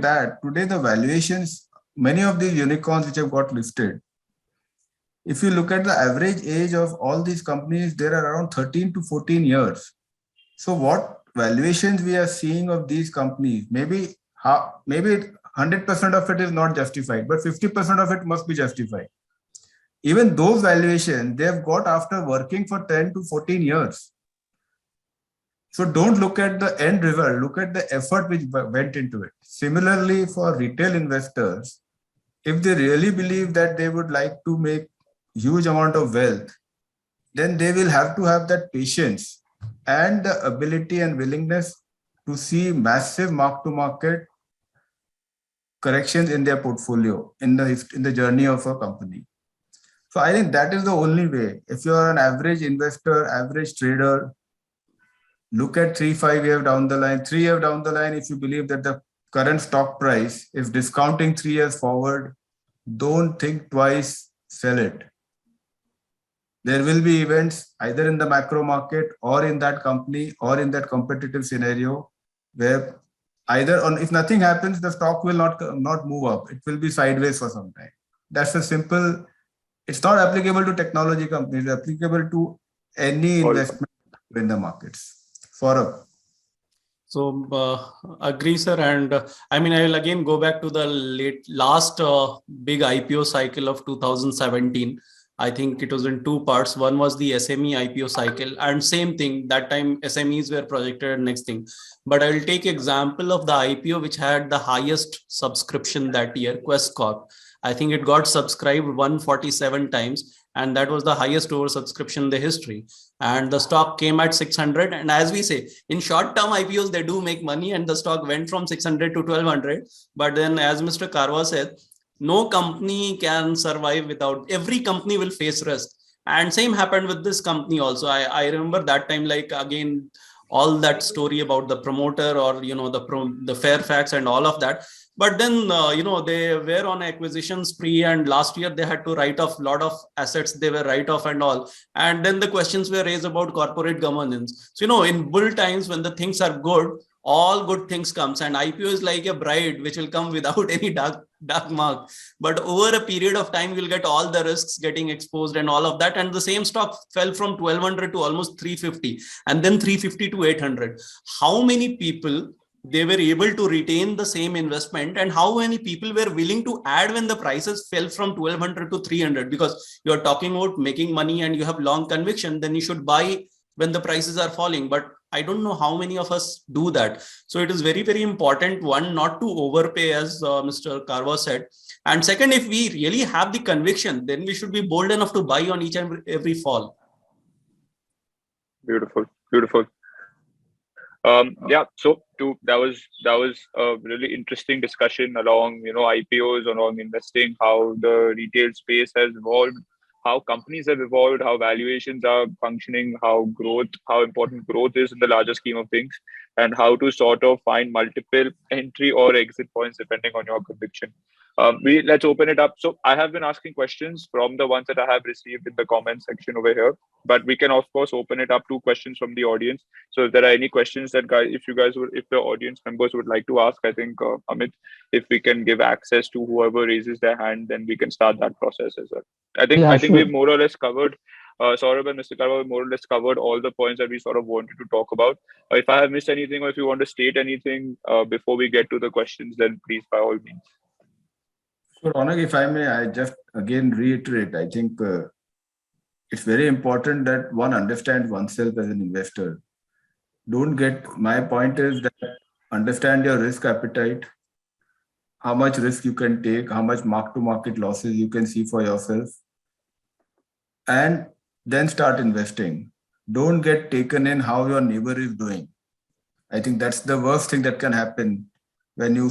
[SPEAKER 3] that. Today, the valuations, many of these unicorns which have got listed, If you look at the average age of all these companies, there are around 13 to 14 years. So what valuations we are seeing of these companies, maybe 100% of it is not justified, but 50% of it must be justified. Even those valuations they've got after working for 10 to 14 years. So don't look at the end result, look at the effort which went into it. Similarly, for retail investors, if they really believe that they would like to make huge amount of wealth, then they will have to have that patience and the ability and willingness to see massive mark-to-market corrections in their portfolio, in the journey of a company. So I think that is the only way. If you are an average investor, average trader, look at 3-5 years down the line, 3 years down the line, if you believe that the current stock price is discounting 3 years forward, don't think twice, sell it. There will be events either in the macro market or in that company or in that competitive scenario where either on, if nothing happens, the stock will not move up. It will be sideways for some time. That's a simple, it's not applicable to technology companies, it's applicable to any investment in the markets. Saurabh.
[SPEAKER 2] So agree, sir. And I mean, I will again go back to the last big IPO cycle of 2017. I think it was in two parts. One was the SME IPO cycle, and same thing, that time SMEs were projected next thing. But I will take example of the IPO which had the highest subscription that year, Quest Corp. I think it got subscribed 147 times, and that was the highest oversubscription in the history. And the stock came at 600. And as we say, in short-term IPOs, they do make money, and the stock went from 600 to 1200. But then, as Mr. Karwa said, no company can survive without, every company will face risk. And same happened with this company also. I remember that time, like again, all that story about the promoter or, you know, the Fairfax and all of that. But then, you know, they were on acquisition spree, and last year they had to write off a lot of assets. They were write off and all. And then the questions were raised about corporate governance. So, you know, in bull times when the things are good, all good things comes, and IPO is like a bride which will come without any dark mark. But over a period of time, we'll get all the risks getting exposed and all of that. And the same stock fell from 1200 to almost 350, and then 350 to 800. How many people they were able to retain the same investment, and how many people were willing to add when the prices fell from 1200 to 300? Because you're talking about making money and you have long conviction, then you should buy when the prices are falling. But I don't know how many of us do that. So it is very, very important, one, not to overpay, as Mr. Karwa said. And second, if we really have the conviction, then we should be bold enough to buy on each and every fall.
[SPEAKER 1] Beautiful, beautiful. Yeah, so that was a really interesting discussion along, you know, IPOs, along investing, how the retail space has evolved, how companies have evolved, how valuations are functioning, how important growth is in the larger scheme of things, and how to sort of find multiple entry or exit points depending on your conviction. Let's open it up. So I have been asking questions from the ones that I have received in the comment section over here, but we can of course open it up to questions from the audience. So if there are any questions that if the audience members would like to ask, I think Amit, if we can give access to whoever raises their hand, then we can start that process as well. I think we've more or less covered. Saurabh and Mr. Karwa more or less covered all the points that we sort of wanted to talk about. If I have missed anything, or if you want to state anything before we get to the questions, then please, by all means.
[SPEAKER 3] So, Ronak, if I may, I just again reiterate, I think it's very important that one understands oneself as an investor. My point is that understand your risk appetite, how much risk you can take, how much mark-to-market losses you can see for yourself, and then start investing. Don't get taken in how your neighbor is doing. I think that's the worst thing that can happen when you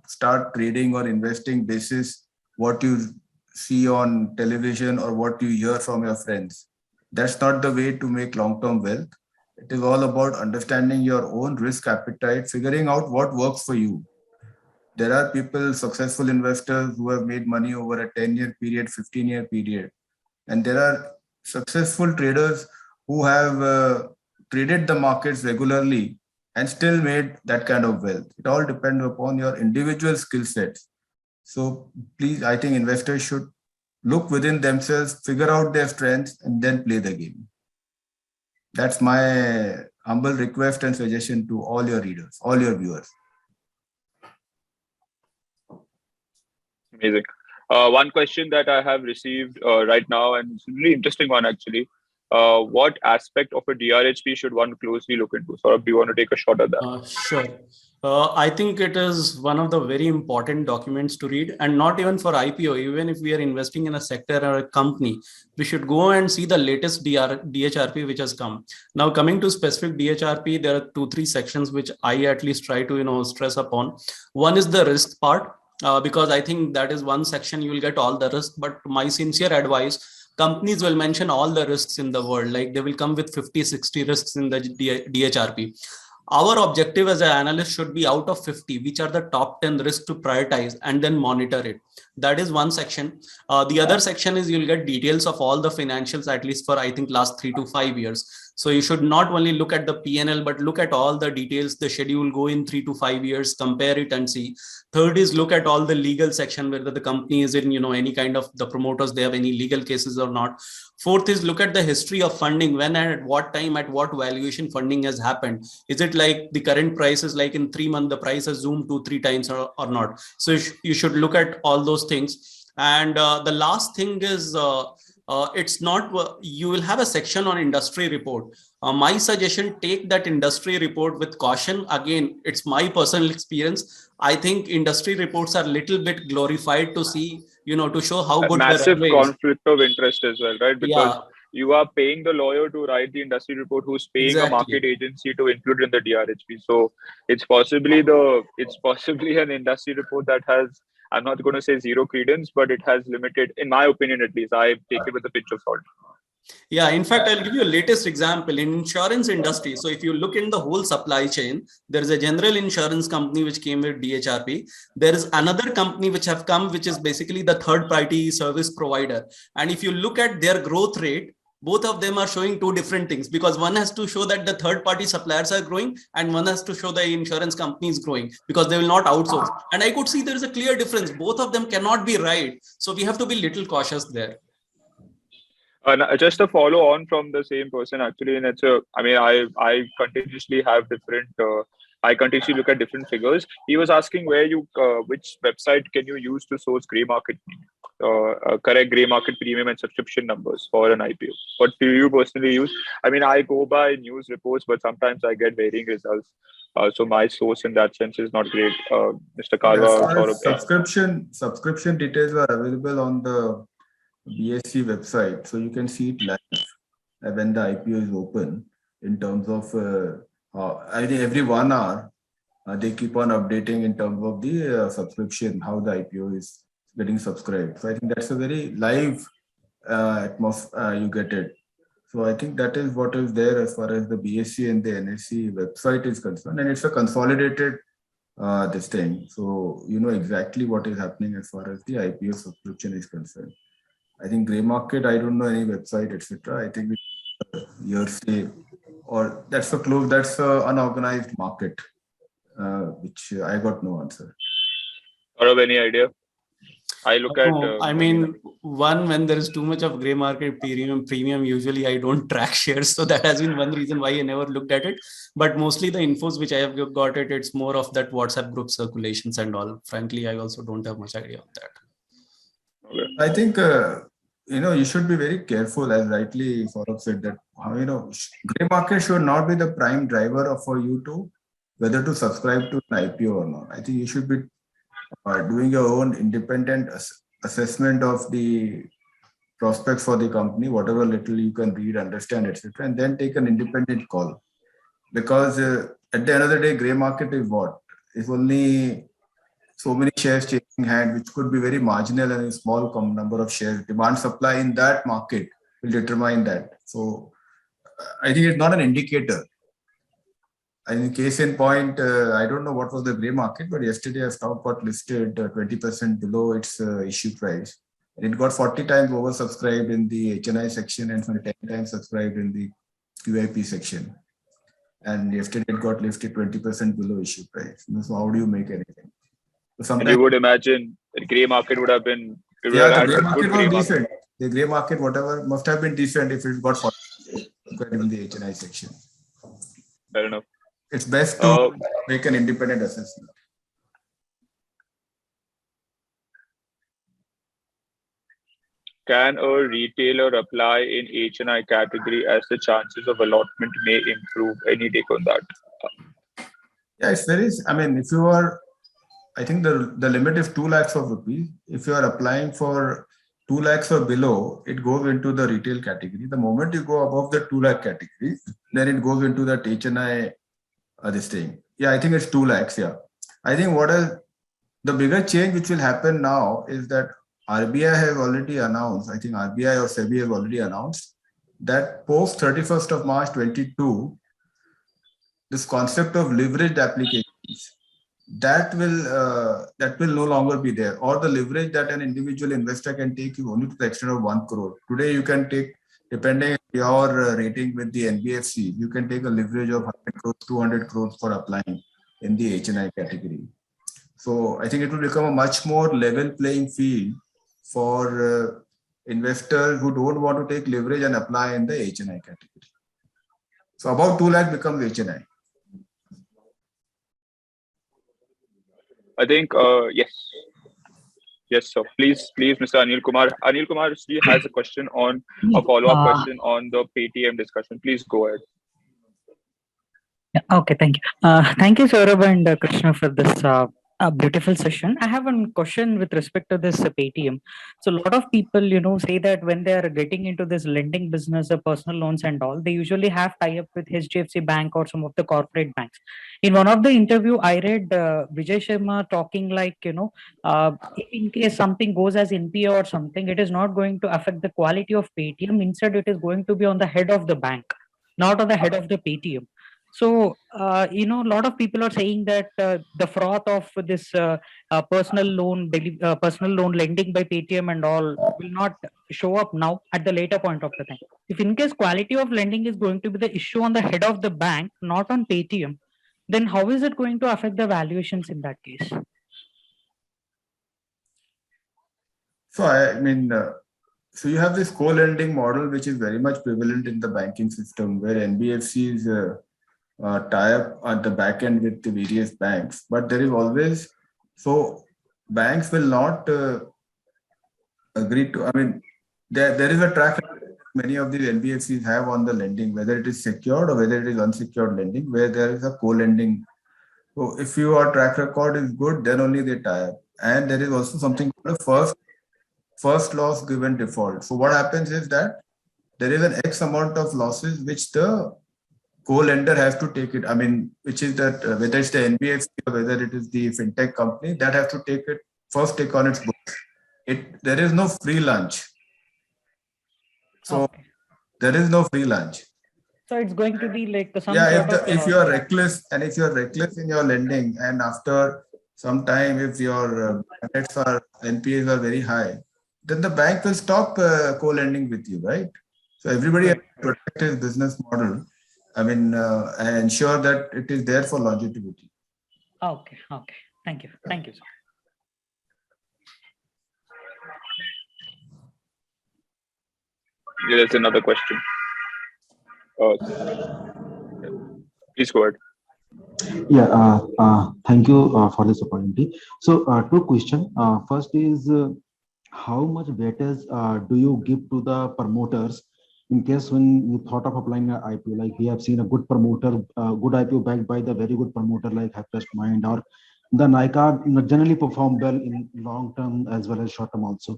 [SPEAKER 3] start trading or investing basis what you see on television or what you hear from your friends. That's not the way to make long-term wealth. It is all about understanding your own risk appetite, figuring out what works for you. There are people, successful investors, who have made money over a 10-year period, 15-year period. And there are successful traders who have traded the markets regularly and still made that kind of wealth. It all depends upon your individual skill sets. So please, I think investors should look within themselves, figure out their strengths, and then play the game. That's my humble request and suggestion to all your readers, all your viewers.
[SPEAKER 1] Amazing. One question that I have received right now, and it's a really interesting one actually. What aspect of a DRHP should one closely look into? Saurabh, do you want to take a shot at that?
[SPEAKER 2] Sure. I think it is one of the very important documents to read, and not even for IPO. Even if we are investing in a sector or a company, we should go and see the latest DHRP which has come. Now, coming to specific DHRP, there are 2-3 sections which I at least try to stress upon. One is the risk part, because I think that is one section you will get all the risk. But my sincere advice, companies will mention all the risks in the world, like they will come with 50-60 risks in the DHRP. Our objective as an analyst should be out of 50, which are the top 10 risks to prioritize and then monitor it. That is one section. The other section is you'll get details of all the financials, at least for I think last 3 to 5 years. So you should not only look at the P&L, but look at all the details, the schedule, go in 3 to 5 years, compare it and see. Third is look at all the legal section, whether the company is in, any kind of the promoters, they have any legal cases or not. Fourth is look at the history of funding, when and at what time, at what valuation funding has happened. Is it like the current price is like in 3 months, the price has zoomed 2-3 times or not? So you should look at all those things. And the last thing is, it's not, you will have a section on industry report. My suggestion, take that industry report with caution. Again, it's my personal experience. I think industry reports are a little bit glorified to see, to show how good
[SPEAKER 1] massive
[SPEAKER 2] the
[SPEAKER 1] conflict of interest as well, right? Because
[SPEAKER 2] yeah,
[SPEAKER 1] you are paying the lawyer to write the industry report, who's paying a market
[SPEAKER 2] exactly.
[SPEAKER 1] agency to include it in the DRHP. So it's possibly an industry report that has, I'm not going to say zero credence, but it has limited, in my opinion at least. I take it with a pinch of salt.
[SPEAKER 2] Yeah, in fact, I'll give you a latest example in insurance industry. So if you look in the whole supply chain, there is a general insurance company which came with DHRP. There is another company which have come, which is basically the third party service provider. And if you look at their growth rate, both of them are showing two different things, because one has to show that the third party suppliers are growing and one has to show the insurance company is growing, because they will not outsource. And I could see there is a clear difference. Both of them cannot be right. So we have to be little cautious there.
[SPEAKER 1] Just to follow on from the same person, actually, and I continuously have different. I continuously look at different figures. He was asking which website can you use to source correct gray market premium and subscription numbers for an IPO? What do you personally use? I mean, I go by news reports, but sometimes I get varying results. So my source in that sense is not great. Mr. Karwa,
[SPEAKER 3] subscription details are available on the BSE website, so you can see it live when the IPO is open. In terms of, I think every 1 hour they keep on updating in terms of the subscription, how the IPO is getting subscribed. So I think that's a very live atmosphere. You get it. So I think that is what is there as far as the BSE and the NSE website is concerned, and it's a consolidated this thing. So you know exactly what is happening as far as the IPO subscription is concerned. I think gray market, I don't know any website, etc. I think hearsay, or that's a unorganized market, which I got no answer.
[SPEAKER 1] Or have any idea? I look at.
[SPEAKER 2] When there is too much of gray market premium, usually I don't track shares. So that has been one reason why I never looked at it. But mostly the infos which I have got it's more of that WhatsApp group circulations and all. Frankly, I also don't have much idea of that.
[SPEAKER 1] Okay.
[SPEAKER 3] I think, you should be very careful, as rightly Saurabh said, that, gray market should not be the prime driver for you to whether to subscribe to an IPO or not. I think you should be doing your own independent assessment of the prospects for the company, whatever little you can read, understand, etc., and then take an independent call. Because at the end of the day, gray market is what? If only so many shares changing hand, which could be very marginal and a small number of shares. Demand supply in that market will determine that. So I think it's not an indicator. In case in point, I don't know what was the gray market, but yesterday a stock got listed 20% below its issue price. And it got 40 times oversubscribed in the HNI section and 10 times subscribed in the QIP section. And yesterday it got lifted 20% below issue price. So how do you make anything?
[SPEAKER 1] And you would imagine the gray market would have been It
[SPEAKER 3] Yeah,
[SPEAKER 1] would
[SPEAKER 3] the
[SPEAKER 1] have
[SPEAKER 3] gray
[SPEAKER 1] had a
[SPEAKER 3] market
[SPEAKER 1] good
[SPEAKER 3] was
[SPEAKER 1] grey market.
[SPEAKER 3] decent. The gray market, whatever, must have been decent if it got in the HNI section.
[SPEAKER 1] Fair enough.
[SPEAKER 3] It's best to
[SPEAKER 1] Uh,
[SPEAKER 3] make an independent assessment.
[SPEAKER 1] Can a retailer apply in HNI category as the chances of allotment may improve? Any take on that?
[SPEAKER 3] Yeah, it's very, I mean, if you are, I think the limit is 2 lakhs of rupees. If you are applying for 2 lakhs or below, it goes into the retail category. The moment you go above the 2 lakh category, then it goes into that HNI, this thing. Yeah, I think it's 2 lakhs. Yeah. I think the bigger change which will happen now is that RBI has already announced, I think RBI or SEBI have already announced that post 31st of March 22, this concept of leveraged applications, that will no longer be there, or the leverage that an individual investor can take is only to the extent of 1 crore. Today, you can take, depending on your rating with the NBFC, you can take a leverage of 100 crores, 200 crores for applying in the HNI category. So I think it will become a much more level playing field for investors who don't want to take leverage and apply in the HNI category. So about 2 lakh becomes HNI.
[SPEAKER 1] I think, yes. Yes, sir. Please, Mr. Anil Kumar. Anil Kumar has a question a follow-up question on the Paytm discussion. Please go ahead.
[SPEAKER 4] Okay, thank you. Thank you, Saurabh and Krishna, for this beautiful session. I have one question with respect to this Paytm. So a lot of people, say that when they are getting into this lending business, the personal loans and all, they usually have tie-up with HDFC Bank or some of the corporate banks. In one of the interview, I read Vijay Sharma talking like, in case something goes as NPA or something, it is not going to affect the quality of Paytm. Instead, it is going to be on the head of the bank, not on the head of the Paytm. So, a lot of people are saying that the froth of this personal loan lending by Paytm and all will not show up now at the later point of the time. If in case quality of lending is going to be the issue on the head of the bank, not on Paytm, then how is it going to affect the valuations in that case?
[SPEAKER 3] So, I mean, so you have this co-lending model, which is very much prevalent in the banking system, where NBFCs tie up at the back end with the various banks, but there is always, so banks will not agree to, I mean, there is a track many of these NBFCs have on the lending, whether it is secured or whether it is unsecured lending, where there is a co-lending. So if your track record is good, then only they tie up. And there is also something called a first loss given default. So what happens is that there is an X amount of losses which the co-lender has to take it. I mean, which is that whether it's the NBFC or whether it is the fintech company, that has to take on its books. There is no free lunch. So
[SPEAKER 4] okay.
[SPEAKER 3] There is no free lunch.
[SPEAKER 4] So it's going to be like some
[SPEAKER 3] if you are reckless in your lending, and after some time, if your NPAs are very high, then the bank will stop co-lending with you, right? So everybody has to protect his business model. I mean, and ensure that it is there for longevity.
[SPEAKER 4] Okay. Thank you, sir.
[SPEAKER 1] There's another question. Please go ahead.
[SPEAKER 5] Yeah, thank you for this opportunity. So, two questions. First is, how much weightage do you give to the promoters in case when you thought of applying an IPO? Like we have seen a good promoter, good IPO backed by the very good promoter like Happiest Mind, or the Nykaa generally perform well in long term as well as short term also.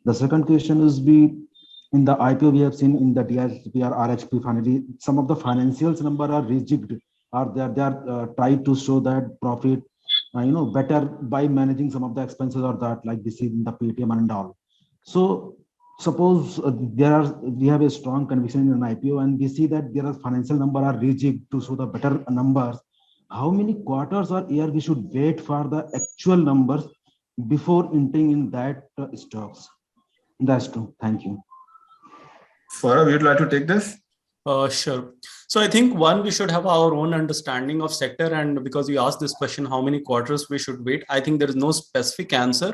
[SPEAKER 5] The second question is in the IPO we have seen in the DSPR RHP finally some of the financials number are rejigged, or they are tried to show that profit better by managing some of the expenses or that, like this is in the Paytm and all. So suppose we have a strong conviction in an IPO and we see that there are financial number are rejigged to show the better numbers. How many quarters or year we should wait for the actual numbers before entering in that stocks? That's true. Thank you.
[SPEAKER 3] Saurabh, you'd like to take this?
[SPEAKER 2] Sure. So I think we should have our own understanding of sector, and because you asked this question, how many quarters we should wait, I think there is no specific answer.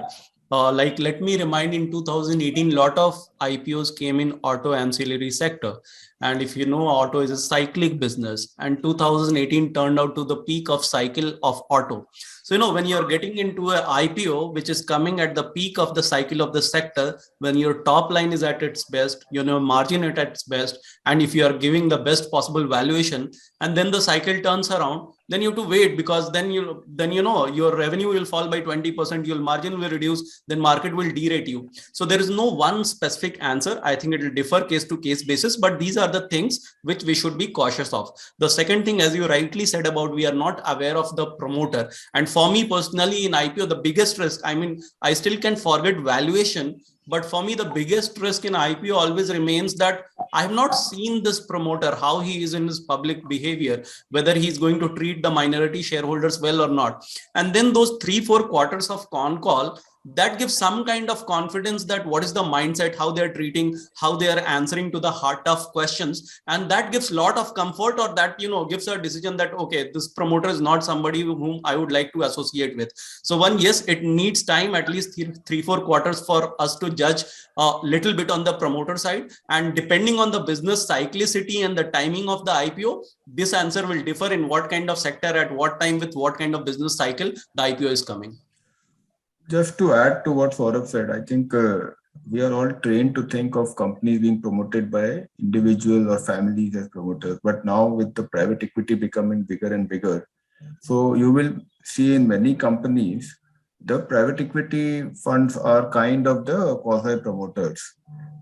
[SPEAKER 2] Like, let me remind, in 2018, lot of IPOs came in auto ancillary sector. And if you know, auto is a cyclic business, and 2018 turned out to the peak of cycle of auto. So, when you're getting into an IPO, which is coming at the peak of the cycle of the sector, when your top line is at its best, margin at its best, and if you are giving the best possible valuation, and then the cycle turns around, then you have to wait, because then your revenue will fall by 20%, your margin will reduce, then market will derate you. So there is no one specific answer. I think it will differ case to case basis, but these are the things which we should be cautious of. The second thing, as you rightly said about, we are not aware of the promoter. And for me personally, in IPO, the biggest risk, I still can forget valuation, but for me, the biggest risk in IPO always remains that I have not seen this promoter, how he is in his public behavior, whether he's going to treat the minority shareholders well or not. And then those 3-4 quarters of con call, that gives some kind of confidence that what is the mindset, how they're treating, how they are answering to the heart of questions. And that gives a lot of comfort, or that, gives a decision that, okay, this promoter is not somebody whom I would like to associate with. So one, yes, it needs time, at least 3-4 quarters for us to judge a little bit on the promoter side. And depending on the business cyclicity and the timing of the IPO, this answer will differ in what kind of sector, at what time, with what kind of business cycle the IPO is coming.
[SPEAKER 3] Just to add to what Saurabh said, I think we are all trained to think of companies being promoted by individuals or families as promoters. But now with the private equity becoming bigger and bigger, so you will see in many companies, the private equity funds are kind of the quasi-promoters,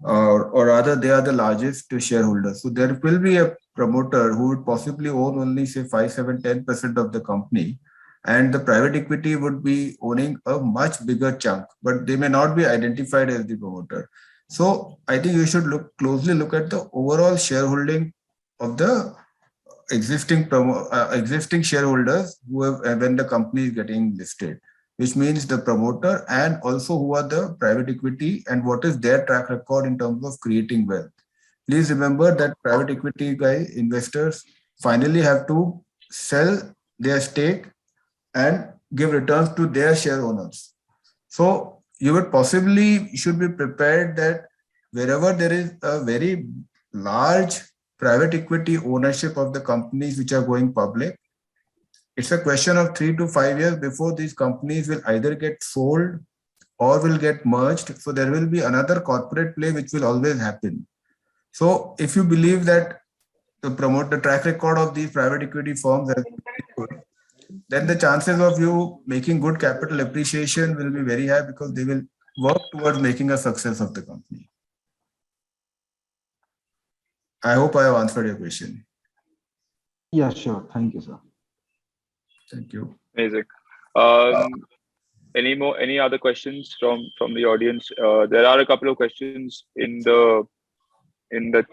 [SPEAKER 3] or rather they are the largest shareholders. So there will be a promoter who would possibly own only say 5, 7, 10% of the company, and the private equity would be owning a much bigger chunk, but they may not be identified as the promoter. So I think you should closely look at the overall shareholding of the existing shareholders who have, when the company is getting listed, which means the promoter, and also who are the private equity and what is their track record in terms of creating wealth. Please remember that private equity investors finally have to sell their stake and give returns to their share owners. So you should be prepared that wherever there is a very large private equity ownership of the companies which are going public, it's a question of 3 to 5 years before these companies will either get sold or will get merged. So there will be another corporate play which will always happen. So if you believe that the track record of these private equity firms has been good, then the chances of you making good capital appreciation will be very high, because they will work towards making a success of the company. I hope I have answered your question.
[SPEAKER 5] Yeah, sure. Thank you, sir.
[SPEAKER 3] Thank you.
[SPEAKER 1] Amazing. Any other questions from the audience? There are a couple of questions in the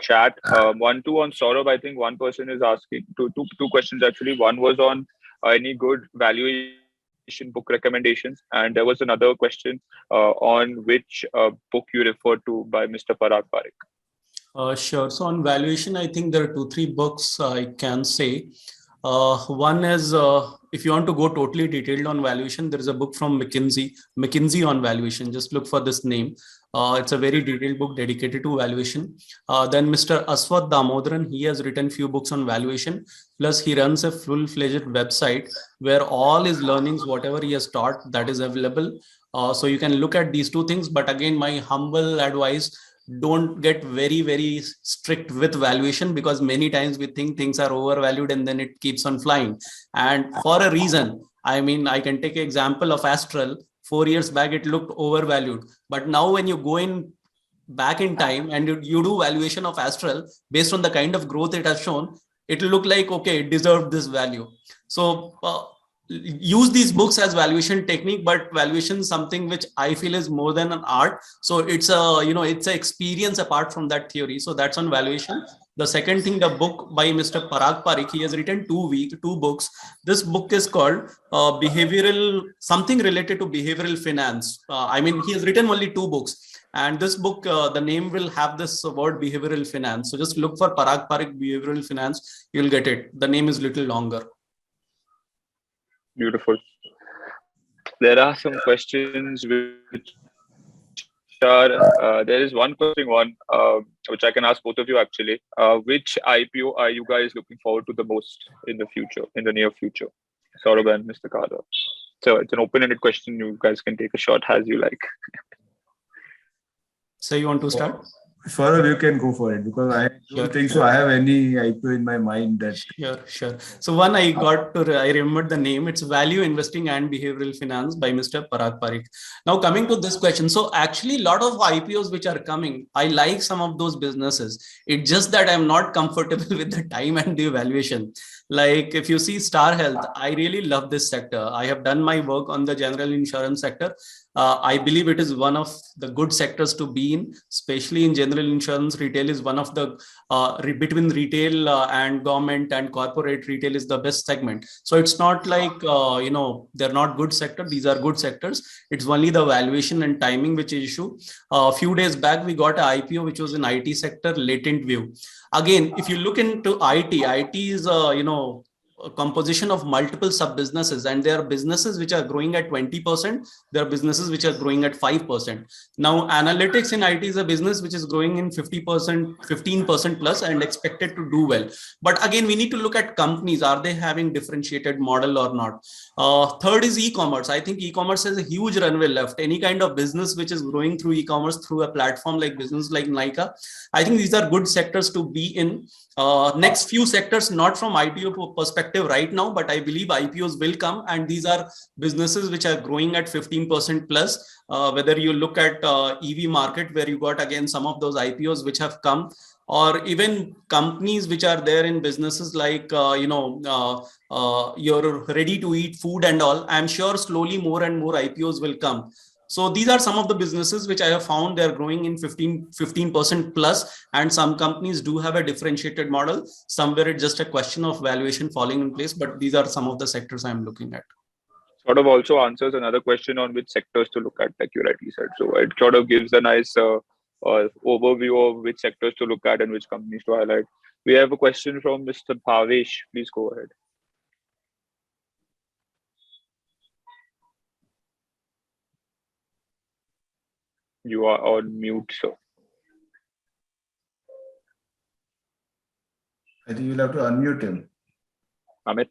[SPEAKER 1] chat. 1, 2 on Saurabh. I think one person is asking two questions actually. One was on any good valuation book recommendations, and there was another question on which book you referred to by Mr. Parag Parikh.
[SPEAKER 2] Sure. So on valuation, I think there are 2-3 books I can say. One is, if you want to go totally detailed on valuation, there is a book from McKinsey on valuation. Just look for this name. It's a very detailed book dedicated to valuation. Then Mr. Aswath Damodaran, he has written few books on valuation. Plus he runs a full-fledged website where all his learnings, whatever he has taught, that is available. So you can look at these 2 things. But again, my humble advice, don't get very, very strict with valuation, because many times we think things are overvalued and then it keeps on flying. And for a reason, I can take an example of Astral. 4 years back, it looked overvalued. But now when you go back in time and you do valuation of Astral based on the kind of growth it has shown, it will look like, okay, it deserved this value. So use these books as valuation technique, but valuation is something which I feel is more than an art. So it's it's an experience apart from that theory. So that's on valuation. The second thing, the book by Mr. Parag Parikh, he has written 2 books. This book is called something related to behavioral finance. He has written only 2 books. And this book, the name will have this word behavioral finance. So just look for Parag Parikh behavioral finance. You'll get it. The name is little longer.
[SPEAKER 1] Beautiful. There are some questions which There is one question, which I can ask both of you actually. Which IPO are you guys looking forward to the most in the future, in the near future? Saurabh and Mr. Kadar. So it's an open-ended question. You guys can take a shot as you like.
[SPEAKER 2] So you want to start?
[SPEAKER 3] Saurabh, you can go for it because I don't think so. I have any IPO in my mind that.
[SPEAKER 2] Sure. So one I remembered the name. It's Value Investing and Behavioral Finance by Mr. Parag Parikh. Now coming to this question. So actually a lot of IPOs which are coming, I like some of those businesses. It's just that I'm not comfortable with the time and the valuation. Like if you see Star Health, I really love this sector. I have done my work on the general insurance sector. I believe it is one of the good sectors to be in, especially in general insurance. Retail is one of the, between retail and government and corporate, retail is the best segment. So it's not like, they're not good sector. These are good sectors. It's only the valuation and timing which is issue. A few days back, we got an IPO, which was in IT sector, Latent View. Again, if you look into IT is, a composition of multiple sub businesses, and there are businesses which are growing at 20%. There are businesses which are growing at 5%. Now, analytics in IT is a business which is growing in 50%, 15% plus, and expected to do well. But again, we need to look at companies. Are they having differentiated model or not? Third is e-commerce. I think e-commerce has a huge runway left. Any kind of business which is growing through e-commerce through a platform like business like Nykaa, I think these are good sectors to be in. Next few sectors, not from IPO perspective right now, but I believe IPOs will come, and these are businesses which are growing at 15% plus. Whether you look at EV market, where you got again some of those IPOs which have come, or even companies which are there in businesses like your ready to eat food and all. I'm sure slowly more and more IPOs will come. So these are some of the businesses which I have found they're growing in 15% plus, and some companies do have a differentiated model. Somewhere it's just a question of valuation falling in place, but these are some of the sectors I'm looking at.
[SPEAKER 1] Sort of also answers another question on which sectors to look at, like you rightly said. So it sort of gives a nice overview of which sectors to look at and which companies to highlight. We have a question from Mr. Bhavesh. Please go ahead. You are on mute, sir.
[SPEAKER 3] I think you'll have to unmute him.
[SPEAKER 1] Amit?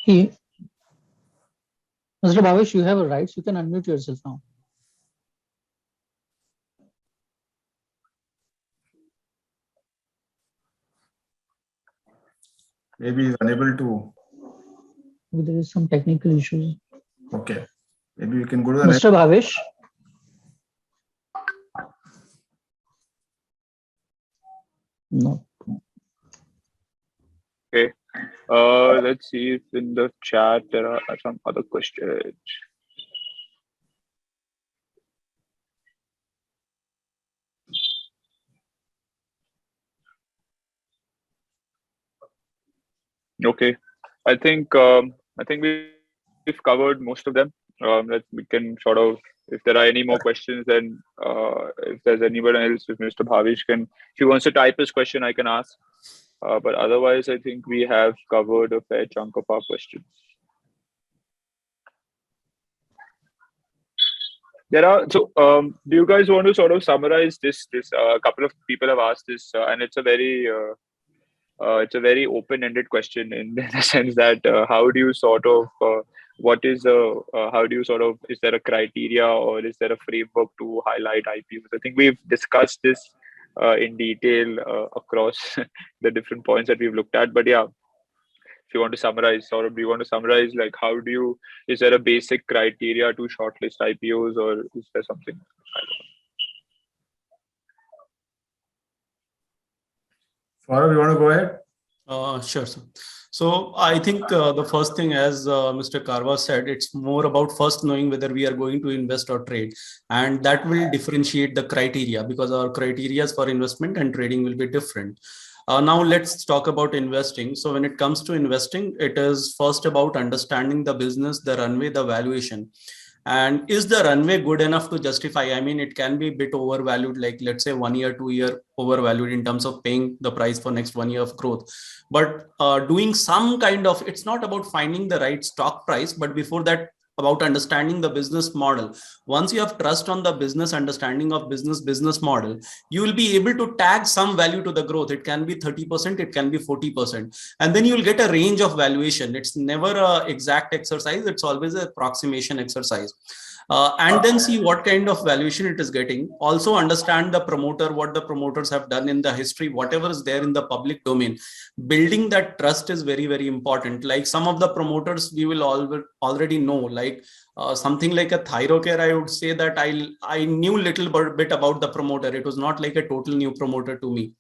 [SPEAKER 6] Mr. Bhavesh, you have a right. You can unmute yourself now.
[SPEAKER 3] Maybe he's unable to.
[SPEAKER 6] Maybe there is some technical issues.
[SPEAKER 3] Okay. Maybe we can go to the
[SPEAKER 6] Mr. Bhavesh. No.
[SPEAKER 1] Okay. Let's see if in the chat there are some other questions. Okay. I think we've covered most of them. That we can sort of, if there are any more questions, then if there's anyone else, if Mr. Bhavesh can, if he wants to type his question, I can ask. But otherwise, I think we have covered a fair chunk of our questions. Do you guys want to sort of summarize this? A couple of people have asked this, and it's a very open-ended question in the sense that how do you sort of is there a criteria or is there a framework to highlight IPOs? I think we've discussed this in detail across the different points that we've looked at. But yeah, if you want to summarize, or do you want to summarize, like is there a basic criteria to shortlist IPOs, or is there something?
[SPEAKER 3] Saurabh, you want to go ahead?
[SPEAKER 2] Sure, sir. So I think the first thing, as Mr. Karwa said, it's more about first knowing whether we are going to invest or trade. And that will differentiate the criteria, because our criteria for investment and trading will be different. Now let's talk about investing. So when it comes to investing, it is first about understanding the business, the runway, the valuation. And is the runway good enough to justify? I mean, it can be a bit overvalued, like let's say 1 year, 2 year overvalued in terms of paying the price for next 1 year of growth. But doing some kind of, it's not about finding the right stock price, but before that, about understanding the business model. Once you have trust on the business, understanding of business model, you will be able to tag some value to the growth. It can be 30%, it can be 40%. And then you will get a range of valuation. It's never a exact exercise. It's always an approximation exercise. And then see what kind of valuation it is getting. Also understand the promoter, what the promoters have done in the history, whatever is there in the public domain. Building that trust is very, very important. Like some of the promoters we will already know, like something like a Thyrocare, I would say that I knew little bit about the promoter. It was not like a total new promoter to me.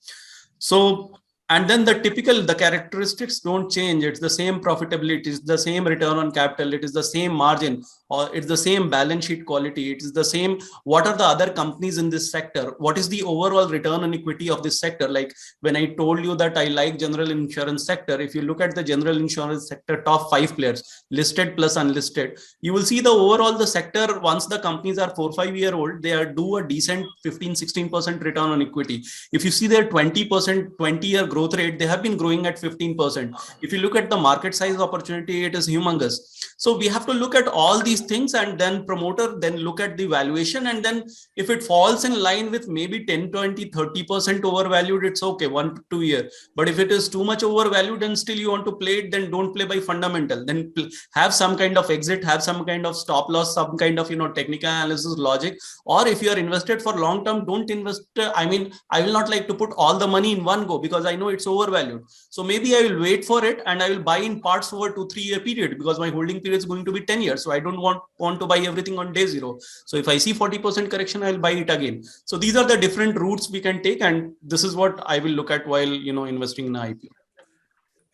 [SPEAKER 2] So, and then the characteristics don't change. It's the same profitability, it's the same return on capital, it is the same margin, or it's the same balance sheet quality. It is the same. What are the other companies in this sector? What is the overall return on equity of this sector? Like when I told you that I like general insurance sector, if you look at the general insurance sector, top 5 players, listed plus unlisted, you will see the overall the sector, once the companies are 4-5 year old, they do a decent 15-16% return on equity. If you see their 20% 20-year growth rate, they have been growing at 15%. If you look at the market size opportunity, it is humongous. So we have to look at all these things, and then promoter, then look at the valuation, and then if it falls in line with maybe 10, 20, 30% overvalued, it's okay, 1 to 2 year. But if it is too much overvalued and still you want to play it, then don't play by fundamental. Then have some kind of exit, have some kind of stop loss, some kind of technical analysis logic. Or if you are invested for long term, don't invest. I will not like to put all the money in one go, because I know it's overvalued. So maybe I will wait for it and I will buy in parts over 2-3 year period, because my holding period is going to be 10 years. So I don't want to buy everything on day zero. So if I see 40% correction, I will buy it again. So these are the different routes we can take, and this is what I will look at while investing in an IPO.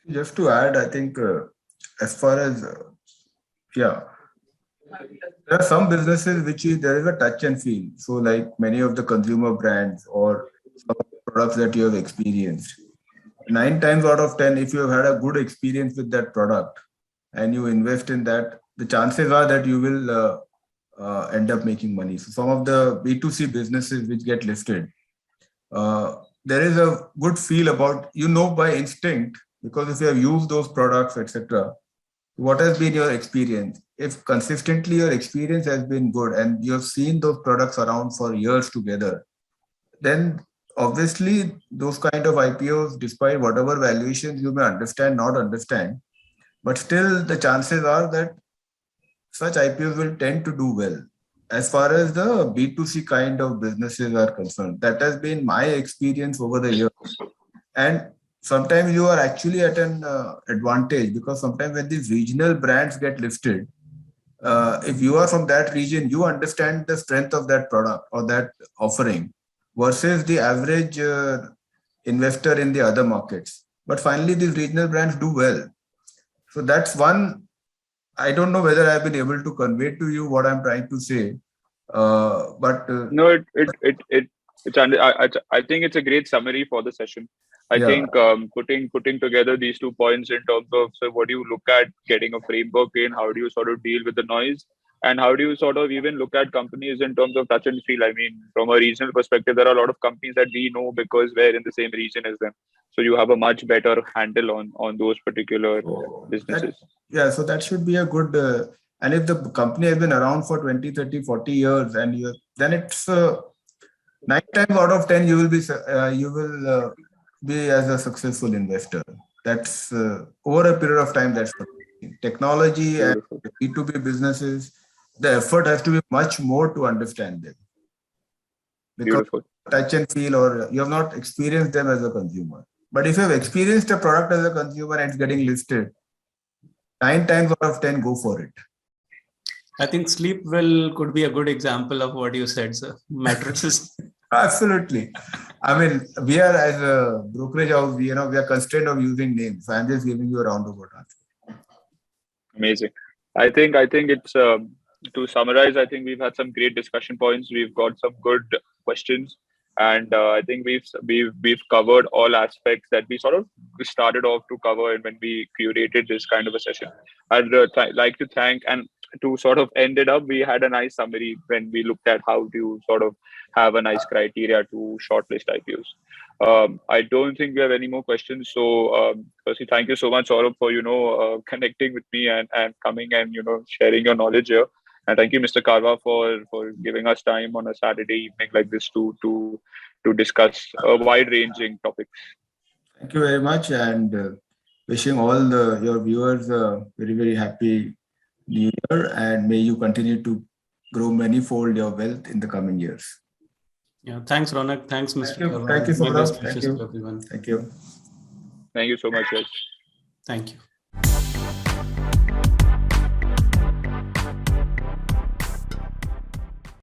[SPEAKER 3] Just to add, I think as far as there are some businesses which there is a touch and feel. So like many of the consumer brands or some products that you have experienced, 9 times out of 10, if you have had a good experience with that product and you invest in that, the chances are that you will end up making money. So some of the B2C businesses which get listed, there is a good feel about, by instinct, because if you have used those products, etc., what has been your experience? If consistently your experience has been good and you have seen those products around for years together, then obviously those kind of IPOs, despite whatever valuations you may understand, not understand, but still the chances are that such IPOs will tend to do well. As far as the B2C kind of businesses are concerned, that has been my experience over the years. And sometimes you are actually at an advantage, because sometimes when these regional brands get listed, if you are from that region, you understand the strength of that product or that offering versus the average investor in the other markets. But finally, these regional brands do well. So that's one. I don't know whether I've been able to convey to you what I'm trying to say, but
[SPEAKER 1] no, I think it's a great summary for the session. I think putting together these 2 points in terms of, so what do you look at getting a framework in, how do you sort of deal with the noise, and how do you sort of even look at companies in terms of touch and feel? I mean, from a regional perspective, there are a lot of companies that we know because we're in the same region as them. So you have a much better handle on those particular businesses.
[SPEAKER 3] So that should be a good, and if the company has been around for 20, 30, 40 years, and then it's 9 times out of 10, you will be as a successful investor. That's over a period of time. That's technology. Beautiful. And B2B businesses, the effort has to be much more to understand them. Because Beautiful. Touch and feel, or you have not experienced them as a consumer. But if you have experienced a product as a consumer and it's getting listed, 9 times out of 10, go for it.
[SPEAKER 2] I think Sleepwell could be a good example of what you said, sir. Mattresses.
[SPEAKER 3] Absolutely. I mean, we are, as a brokerage house, we are constrained of using names. So I'm just giving you a roundabout answer.
[SPEAKER 1] Amazing. I think it's to summarize, I think we've had some great discussion points. We've got some good questions, and I think we've covered all aspects that we sort of started off to cover when we curated this kind of a session. I'd like to thank, and to sort of end it up, we had a nice summary when we looked at how to sort of have a nice criteria to shortlist IPOs. I don't think we have any more questions. So, firstly, thank you so much, Saurabh, for connecting with me and coming and sharing your knowledge here. And thank you, Mr. Karwa, for giving us time on a Saturday evening like this to discuss wide-ranging topics.
[SPEAKER 3] Thank you very much, and wishing all your viewers a very, very happy New Year, and may you continue to grow manifold your wealth in the coming years.
[SPEAKER 2] Yeah, thanks, Ronak. Thanks, Mr. Karwa.
[SPEAKER 3] Thank you,
[SPEAKER 2] May best
[SPEAKER 3] Saurabh.
[SPEAKER 2] wishes
[SPEAKER 3] Thank you.
[SPEAKER 2] to everyone.
[SPEAKER 3] Thank you.
[SPEAKER 1] Thank you so much, guys.
[SPEAKER 2] Thank you.